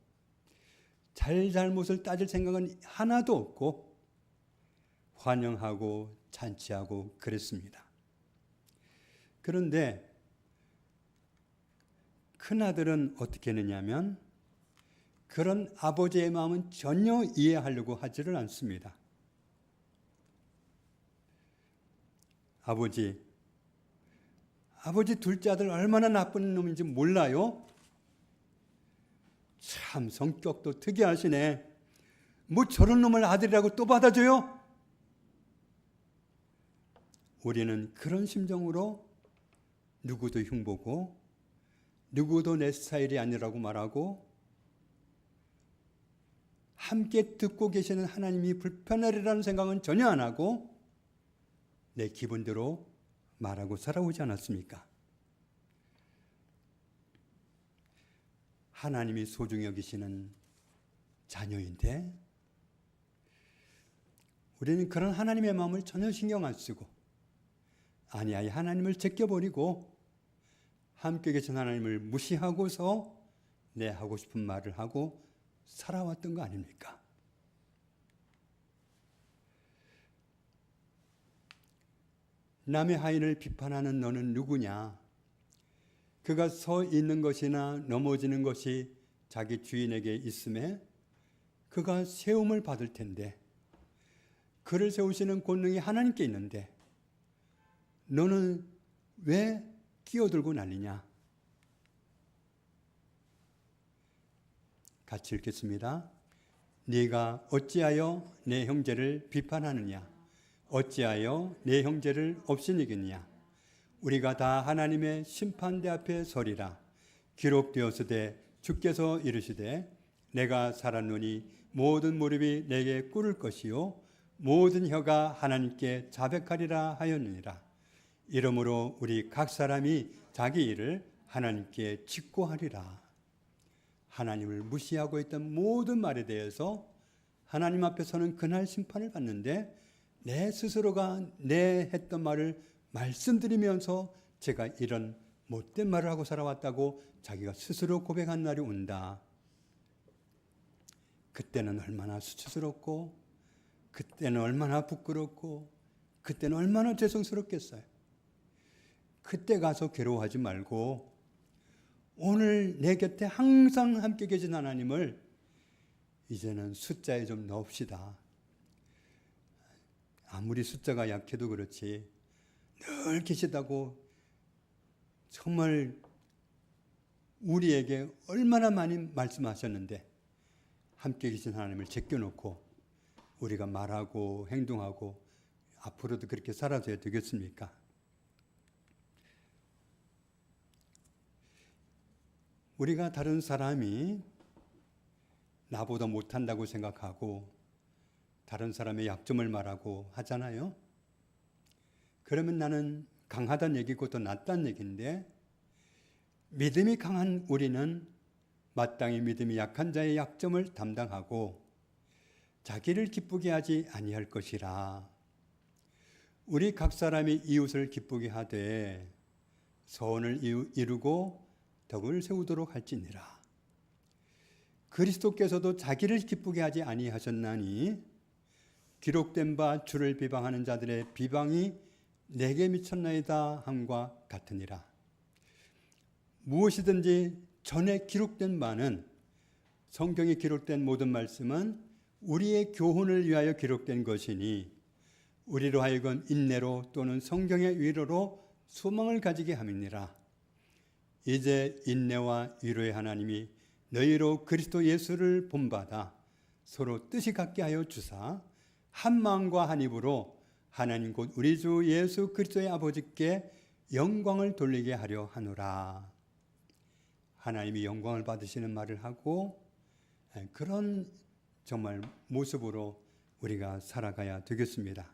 잘못을 따질 생각은 하나도 없고 환영하고 잔치하고 그랬습니다. 그런데 큰아들은 어떻게 했느냐면 그런 아버지의 마음은 전혀 이해하려고 하지를 않습니다. 아버지 둘째 아들 얼마나 나쁜 놈인지 몰라요? 참 성격도 특이하시네. 뭐 저런 놈을 아들이라고 또 받아줘요? 우리는 그런 심정으로 누구도 흉보고 누구도 내 스타일이 아니라고 말하고 함께 듣고 계시는 하나님이 불편하리라는 생각은 전혀 안 하고 내 기분대로 말하고 살아오지 않았습니까? 하나님이 소중히 여기시는 자녀인데 우리는 그런 하나님의 마음을 전혀 신경 안 쓰고 아니 하나님을 제껴버리고 함께 계신 하나님을 무시하고서 내 하고 싶은 말을 하고 살아왔던 거 아닙니까? 남의 하인을 비판하는 너는 누구냐? 그가 서 있는 것이나 넘어지는 것이 자기 주인에게 있음에 그가 세움을 받을 텐데 그를 세우시는 권능이 하나님께 있는데 너는 왜 끼어들고 난리냐? 같이 읽겠습니다. 네가 어찌하여 내 형제를 비판하느냐? 어찌하여 내 형제를 업신이겠냐? 우리가 다 하나님의 심판대 앞에 서리라. 기록되었으되 주께서 이르시되 내가 살았노니 모든 무릎이 내게 꿇을 것이요 모든 혀가 하나님께 자백하리라 하였느니라. 이러므로 우리 각 사람이 자기 일을 하나님께 직고하리라. 하나님을 무시하고 있던 모든 말에 대해서 하나님 앞에서는 그날 심판을 받는데 내 스스로가 내 했던 말을 말씀드리면서 제가 이런 못된 말을 하고 살아왔다고 자기가 스스로 고백한 날이 온다. 그때는 얼마나 수치스럽고 그때는 얼마나 부끄럽고 그때는 얼마나 죄송스럽겠어요. 그때 가서 괴로워하지 말고 오늘 내 곁에 항상 함께 계신 하나님을 이제는 숫자에 좀 넣읍시다. 아무리 숫자가 약해도 그렇지 늘 계시다고 정말 우리에게 얼마나 많이 말씀하셨는데 함께 계신 하나님을 제껴놓고 우리가 말하고 행동하고 앞으로도 그렇게 살아줘야 되겠습니까? 우리가 다른 사람이 나보다 못한다고 생각하고 다른 사람의 약점을 말하고 하잖아요. 그러면 나는 강하다는 얘기고 더 낫다는 얘기인데, 믿음이 강한 우리는 마땅히 믿음이 약한 자의 약점을 담당하고 자기를 기쁘게 하지 아니할 것이라. 우리 각 사람이 이웃을 기쁘게 하되 선을 이루고 덕을 세우도록 할지니라. 그리스도께서도 자기를 기쁘게 하지 아니하셨나니 기록된 바 주를 비방하는 자들의 비방이 내게 미쳤나이다 함과 같으니라. 무엇이든지 전에 기록된 바는, 성경에 기록된 모든 말씀은 우리의 교훈을 위하여 기록된 것이니 우리로 하여금 인내로 또는 성경의 위로로 소망을 가지게 함이니라. 이제 인내와 위로의 하나님이 너희로 그리스도 예수를 본받아 서로 뜻이 같게 하여 주사 한 마음과 한 입으로 하나님 곧 우리 주 예수 그리스도의 아버지께 영광을 돌리게 하려 하노라. 하나님이 영광을 받으시는 말을 하고 그런 정말 모습으로 우리가 살아가야 되겠습니다.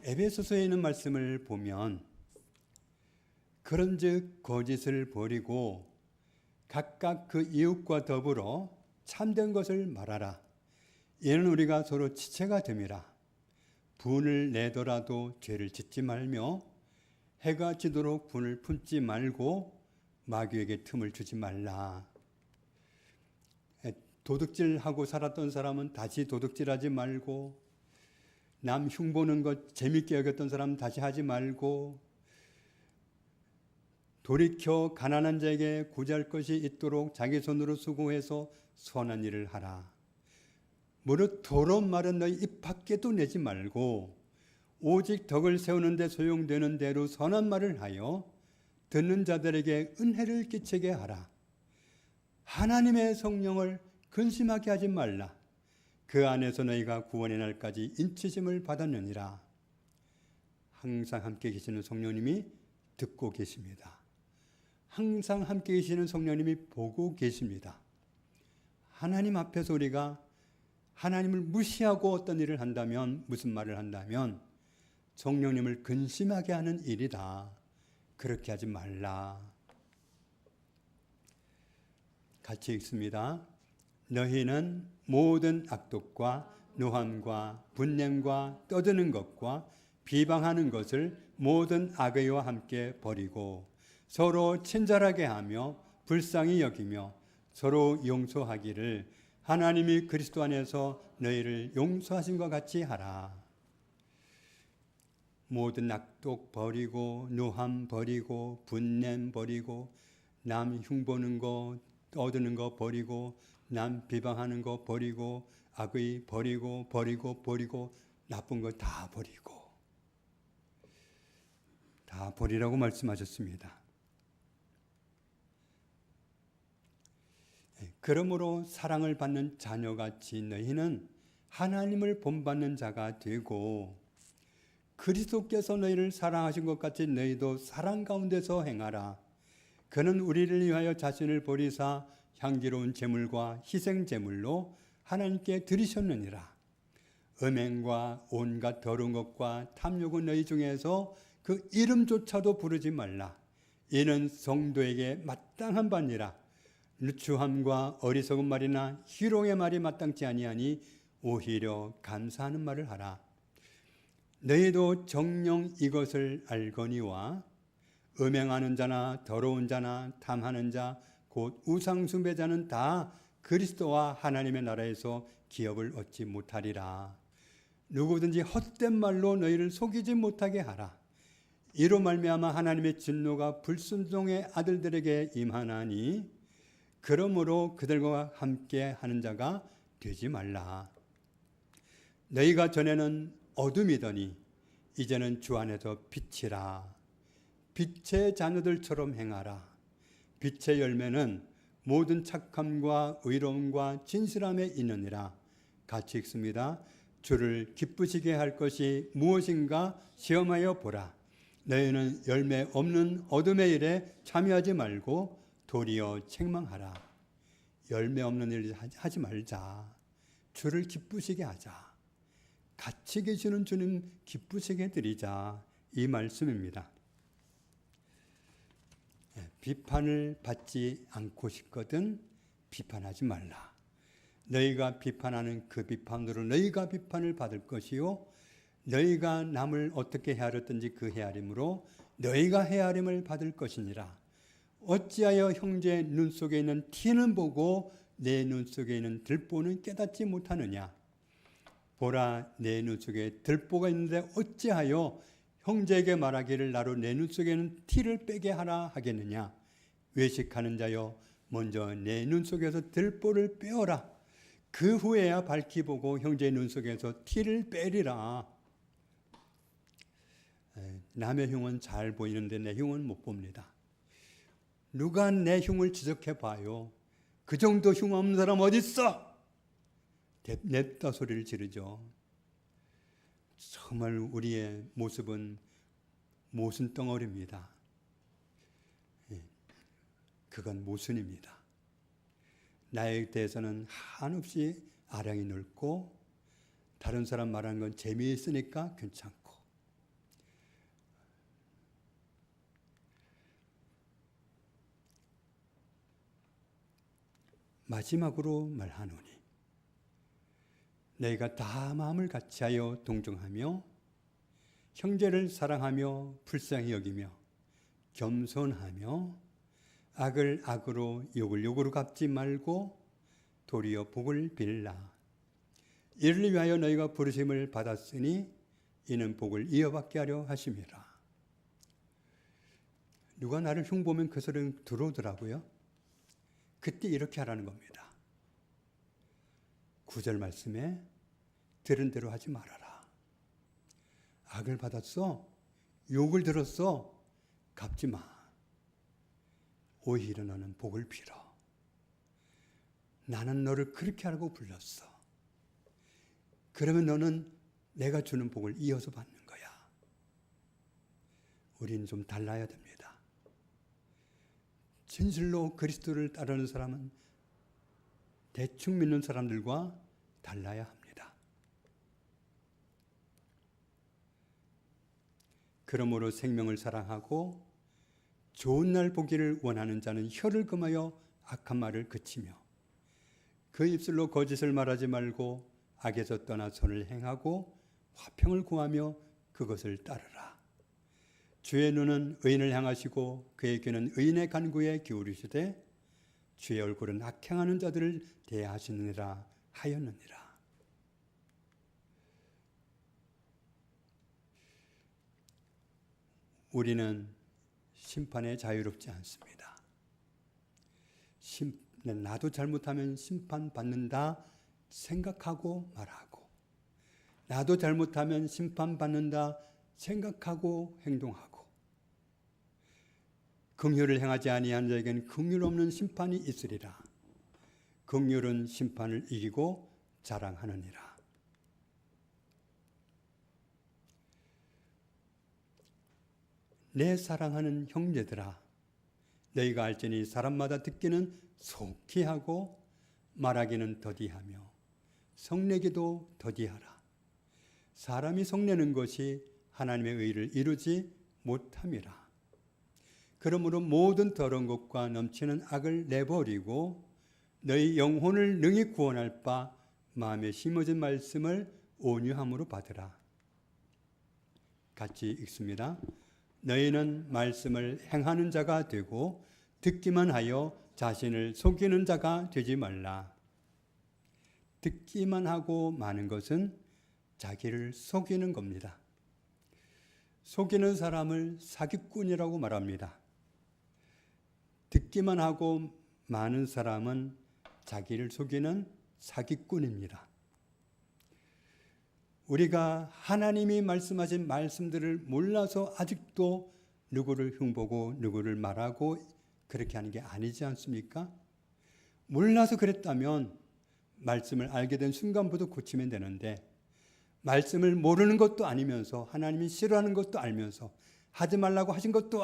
에베소서에 있는 말씀을 보면 그런즉 거짓을 버리고 각각 그 이웃과 더불어 참된 것을 말하라. 이는 우리가 서로 지체가 됨이라. 분을 내더라도 죄를 짓지 말며 해가 지도록 분을 품지 말고 마귀에게 틈을 주지 말라. 도둑질하고 살았던 사람은 다시 도둑질하지 말고, 남 흉보는 것 재밌게 여겼던 사람은 다시 하지 말고, 돌이켜 가난한 자에게 구제할 것이 있도록 자기 손으로 수고해서 선한 일을 하라. 무릇 더러운 말은 너희 입 밖에도 내지 말고 오직 덕을 세우는 데 소용되는 대로 선한 말을 하여 듣는 자들에게 은혜를 끼치게 하라. 하나님의 성령을 근심하게 하지 말라. 그 안에서 너희가 구원의 날까지 인치심을 받았느니라. 항상 함께 계시는 성령님이 듣고 계십니다. 항상 함께 계시는 성령님이 보고 계십니다. 하나님 앞에서 우리가 하나님을 무시하고 어떤 일을 한다면, 무슨 말을 한다면 성령님을 근심하게 하는 일이다. 그렇게 하지 말라. 같이 읽습니다. 너희는 모든 악독과 노함과 분냄과 떠드는 것과 비방하는 것을 모든 악의와 함께 버리고 서로 친절하게 하며 불쌍히 여기며 서로 용서하기를 하나님이 그리스도 안에서 너희를 용서하신 것 같이 하라. 모든 악독 버리고 노함 버리고 분냄 버리고 남 흉보는 거 떠드는 거 버리고 남 비방하는 거 버리고 악의 버리고 나쁜 거 다 버리라고 말씀하셨습니다. 그러므로 사랑을 받는 자녀같이 너희는 하나님을 본받는 자가 되고 그리스도께서 너희를 사랑하신 것 같이 너희도 사랑 가운데서 행하라. 그는 우리를 위하여 자신을 버리사 향기로운 제물과 희생 제물로 하나님께 드리셨느니라. 음행과 온갖 더러운 것과 탐욕은 너희 중에서 그 이름조차도 부르지 말라. 이는 성도에게 마땅한 바니라. 누추함과 어리석은 말이나 희롱의 말이 마땅치 아니하니 오히려 감사하는 말을 하라. 너희도 정녕 이것을 알거니와 음행하는 자나 더러운 자나 탐하는 자 곧 우상 숭배자는 다 그리스도와 하나님의 나라에서 기업을 얻지 못하리라. 누구든지 헛된 말로 너희를 속이지 못하게 하라. 이로 말미암아 하나님의 진노가 불순종의 아들들에게 임하나니 그러므로 그들과 함께 하는 자가 되지 말라. 너희가 전에는 어둠이더니 이제는 주 안에서 빛이라. 빛의 자녀들처럼 행하라. 빛의 열매는 모든 착함과 의로움과 진실함에 있느니라. 같이 읽습니다. 주를 기쁘시게 할 것이 무엇인가 시험하여 보라. 너희는 열매 없는 어둠의 일에 참여하지 말고 도리어 책망하라. 열매 없는 일 하지 말자. 주를 기쁘시게 하자. 같이 계시는 주님 기쁘시게 드리자. 이 말씀입니다. 비판을 받지 않고 싶거든 비판하지 말라. 너희가 비판하는 그 비판으로 너희가 비판을 받을 것이요 너희가 남을 어떻게 헤아렸든지 그 헤아림으로 너희가 헤아림을 받을 것이니라. 어찌하여 형제의 눈 속에 있는 티는 보고 내 눈 속에 있는 들보는 깨닫지 못하느냐. 보라, 내 눈 속에 들보가 있는데 어찌하여 형제에게 말하기를 나로 내 눈 속에 있는 티를 빼게 하라 하겠느냐. 외식하는 자여, 먼저 내 눈 속에서 들보를 빼어라. 그 후에야 밝히 보고 형제의 눈 속에서 티를 빼리라. 남의 흉은 잘 보이는데 내 흉은 못 봅니다. 누가 내 흉을 지적해 봐요. 그 정도 흉 없는 사람 어디 있어? 냅다 소리를 지르죠. 정말 우리의 모습은 모순 덩어리입니다. 그건 모순입니다. 나에 대해서는 한없이 아량이 넓고 다른 사람 말하는 건 재미있으니까 괜찮고 마지막으로 말하노니 너희가 다 마음을 같이하여 동정하며 형제를 사랑하며 불쌍히 여기며 겸손하며 악을 악으로 욕을 욕으로 갚지 말고 도리어 복을 빌라. 이를 위하여 너희가 부르심을 받았으니 이는 복을 이어받게 하려 하심이라. 누가 나를 흉보면 그 소리는 들어오더라고요. 그때 이렇게 하라는 겁니다. 9절 말씀에 들은 대로 하지 말아라. 악을 받았어? 욕을 들었어? 갚지 마. 오히려 너는 복을 빌어. 나는 너를 그렇게 하라고 불렀어. 그러면 너는 내가 주는 복을 이어서 받는 거야. 우린 좀 달라야 됩니다. 진실로 그리스도를 따르는 사람은 대충 믿는 사람들과 달라야 합니다. 그러므로 생명을 사랑하고 좋은 날 보기를 원하는 자는 혀를 금하여 악한 말을 그치며 그 입술로 거짓을 말하지 말고 악에서 떠나 선을 행하고 화평을 구하며 그것을 따르라. 주의 눈은 의인을 향하시고 그의 귀는 의인의 간구에 기울이시되 주의 얼굴은 악행하는 자들을 대하시느니라 하였느니라. 우리는 심판에 자유롭지 않습니다. 나도 잘못하면 심판받는다 생각하고 말하고 나도 잘못하면 심판받는다 생각하고 행동하고 긍휼을 행하지 아니한 자에게는 긍휼 없는 심판이 있으리라. 긍휼은 심판을 이기고 자랑하느니라. 내 사랑하는 형제들아, 너희가 알지니 사람마다 듣기는 속히 하고 말하기는 더디하며 성내기도 더디하라. 사람이 성내는 것이 하나님의 의를 이루지 못함이라. 그러므로 모든 더러운 것과 넘치는 악을 내버리고 너희 영혼을 능히 구원할 바 마음에 심어진 말씀을 온유함으로 받으라. 같이 읽습니다. 너희는 말씀을 행하는 자가 되고 듣기만 하여 자신을 속이는 자가 되지 말라. 듣기만 하고 마는 것은 자기를 속이는 겁니다. 속이는 사람을 사기꾼이라고 말합니다. 듣기만 하고 많은 사람은 자기를 속이는 사기꾼입니다. 우리가 하나님이 말씀하신 말씀들을 몰라서 아직도 누구를 흉보고 누구를 말하고 그렇게 하는 게 아니지 않습니까? 몰라서 그랬다면 말씀을 알게 된 순간부터 고치면 되는데, 말씀을 모르는 것도 아니면서 하나님이 싫어하는 것도 알면서 하지 말라고 하신 것도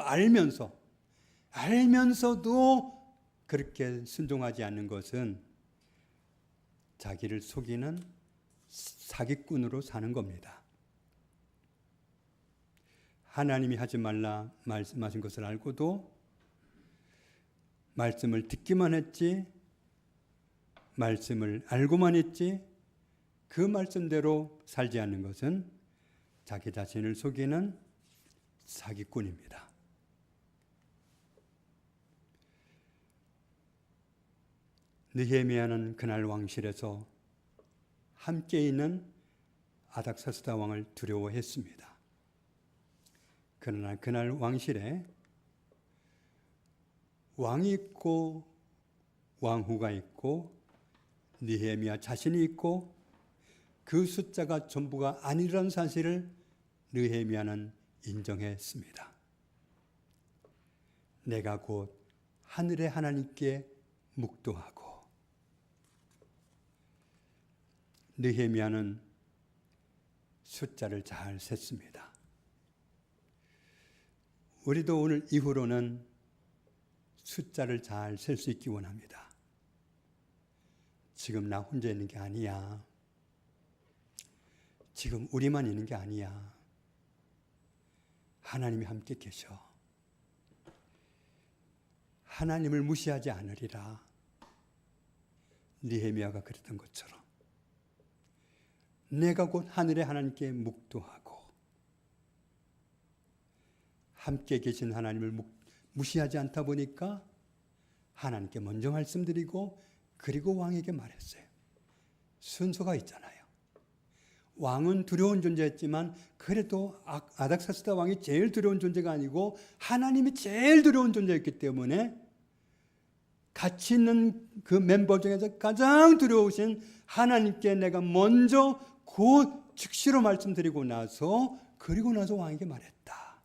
알면서도 그렇게 순종하지 않는 것은 자기를 속이는 사기꾼으로 사는 겁니다. 하나님이 하지 말라 말씀하신 것을 알고도 말씀을 듣기만 했지, 말씀을 알고만 했지, 그 말씀대로 살지 않는 것은 자기 자신을 속이는 사기꾼입니다. 느헤미야는 그날 왕실에서 함께 있는 아닥사스다 왕을 두려워했습니다. 그러나 그날 왕실에 왕이 있고 왕후가 있고 느헤미야 자신이 있고 그 숫자가 전부가 아니라는 사실을 느헤미야는 인정했습니다. 내가 곧 하늘의 하나님께 묵도하고. 느헤미야는 숫자를 잘 셌습니다. 우리도 오늘 이후로는 숫자를 잘 셀 수 있기 원합니다. 지금 나 혼자 있는 게 아니야. 지금 우리만 있는 게 아니야. 하나님이 함께 계셔. 하나님을 무시하지 않으리라. 느헤미야가 그랬던 것처럼 내가 곧 하늘의 하나님께 묵도하고, 함께 계신 하나님을 무시하지 않다 보니까 하나님께 먼저 말씀드리고 그리고 왕에게 말했어요. 순서가 있잖아요. 왕은 두려운 존재였지만 그래도 아닥사스다 왕이 제일 두려운 존재가 아니고 하나님이 제일 두려운 존재였기 때문에 같이 있는 그 멤버 중에서 가장 두려우신 하나님께 내가 먼저 곧 즉시로 말씀드리고 나서 그리고 나서 왕에게 말했다.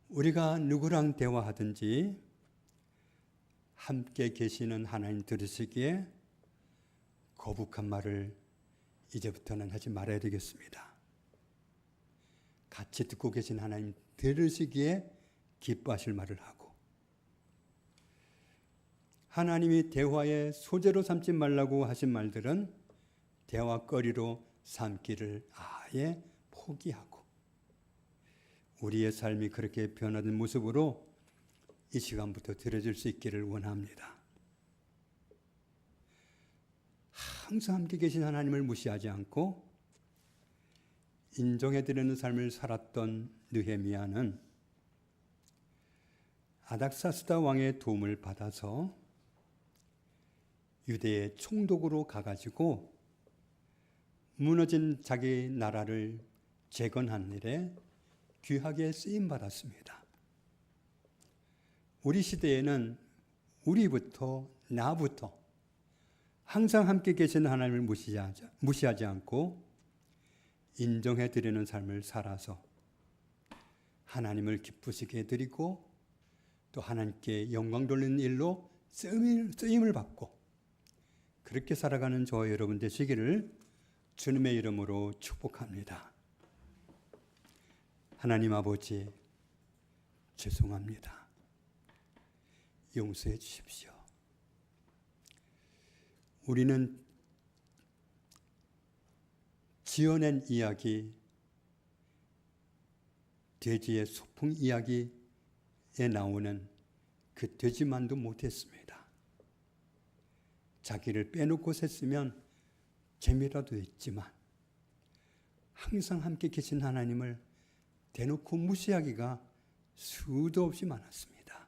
우리가 누구랑 대화하든지 함께 계시는 하나님 들으시기에 거북한 말을 이제부터는 하지 말아야 되겠습니다. 같이 듣고 계신 하나님 들으시기에 기뻐하실 말을 하고, 하나님이 대화의 소재로 삼지 말라고 하신 말들은 대화거리로 삼기를 아예 포기하고, 우리의 삶이 그렇게 변화된 모습으로 이 시간부터 드려질 수 있기를 원합니다. 항상 함께 계신 하나님을 무시하지 않고 인정해드리는 삶을 살았던 느헤미야는 아닥사스다 왕의 도움을 받아서 유대의 총독으로 가가지고 무너진 자기 나라를 재건한 일에 귀하게 쓰임받았습니다. 우리 시대에는 우리부터, 나부터 항상 함께 계신 하나님을 무시하지 않고 인정해드리는 삶을 살아서 하나님을 기쁘시게 해드리고 또 하나님께 영광 돌리는 일로 쓰임을 받고 그렇게 살아가는 저와 여러분 되시기를 주님의 이름으로 축복합니다. 하나님 아버지, 죄송합니다. 용서해 주십시오. 우리는 지어낸 이야기, 돼지의 소풍 이야기에 나오는 그 돼지만도 못했습니다. 자기를 빼놓고 샜으면 재미라도 있지만 항상 함께 계신 하나님을 대놓고 무시하기가 수도 없이 많았습니다.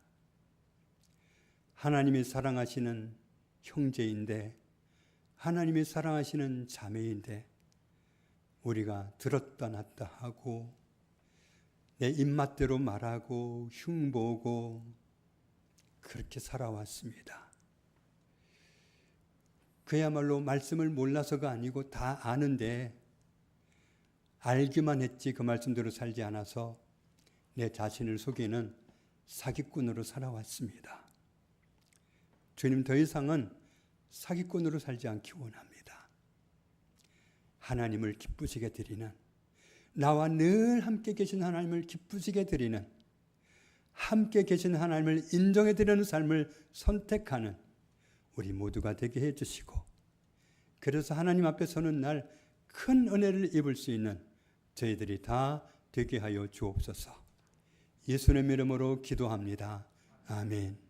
하나님이 사랑하시는 형제인데 하나님이 사랑하시는 자매인데 우리가 들었다 놨다 하고 내 입맛대로 말하고 흉보고 그렇게 살아왔습니다. 그야말로 말씀을 몰라서가 아니고 다 아는데 알기만 했지 그 말씀대로 살지 않아서 내 자신을 속이는 사기꾼으로 살아왔습니다. 주님, 더 이상은 사기꾼으로 살지 않기 원합니다. 하나님을 기쁘시게 드리는, 나와 늘 함께 계신 하나님을 기쁘시게 드리는, 함께 계신 하나님을 인정해 드리는 삶을 선택하는 우리 모두가 되게 해주시고, 그래서 하나님 앞에 서는 날 큰 은혜를 입을 수 있는 저희들이 다 되게 하여 주옵소서. 예수님의 이름으로 기도합니다. 아멘.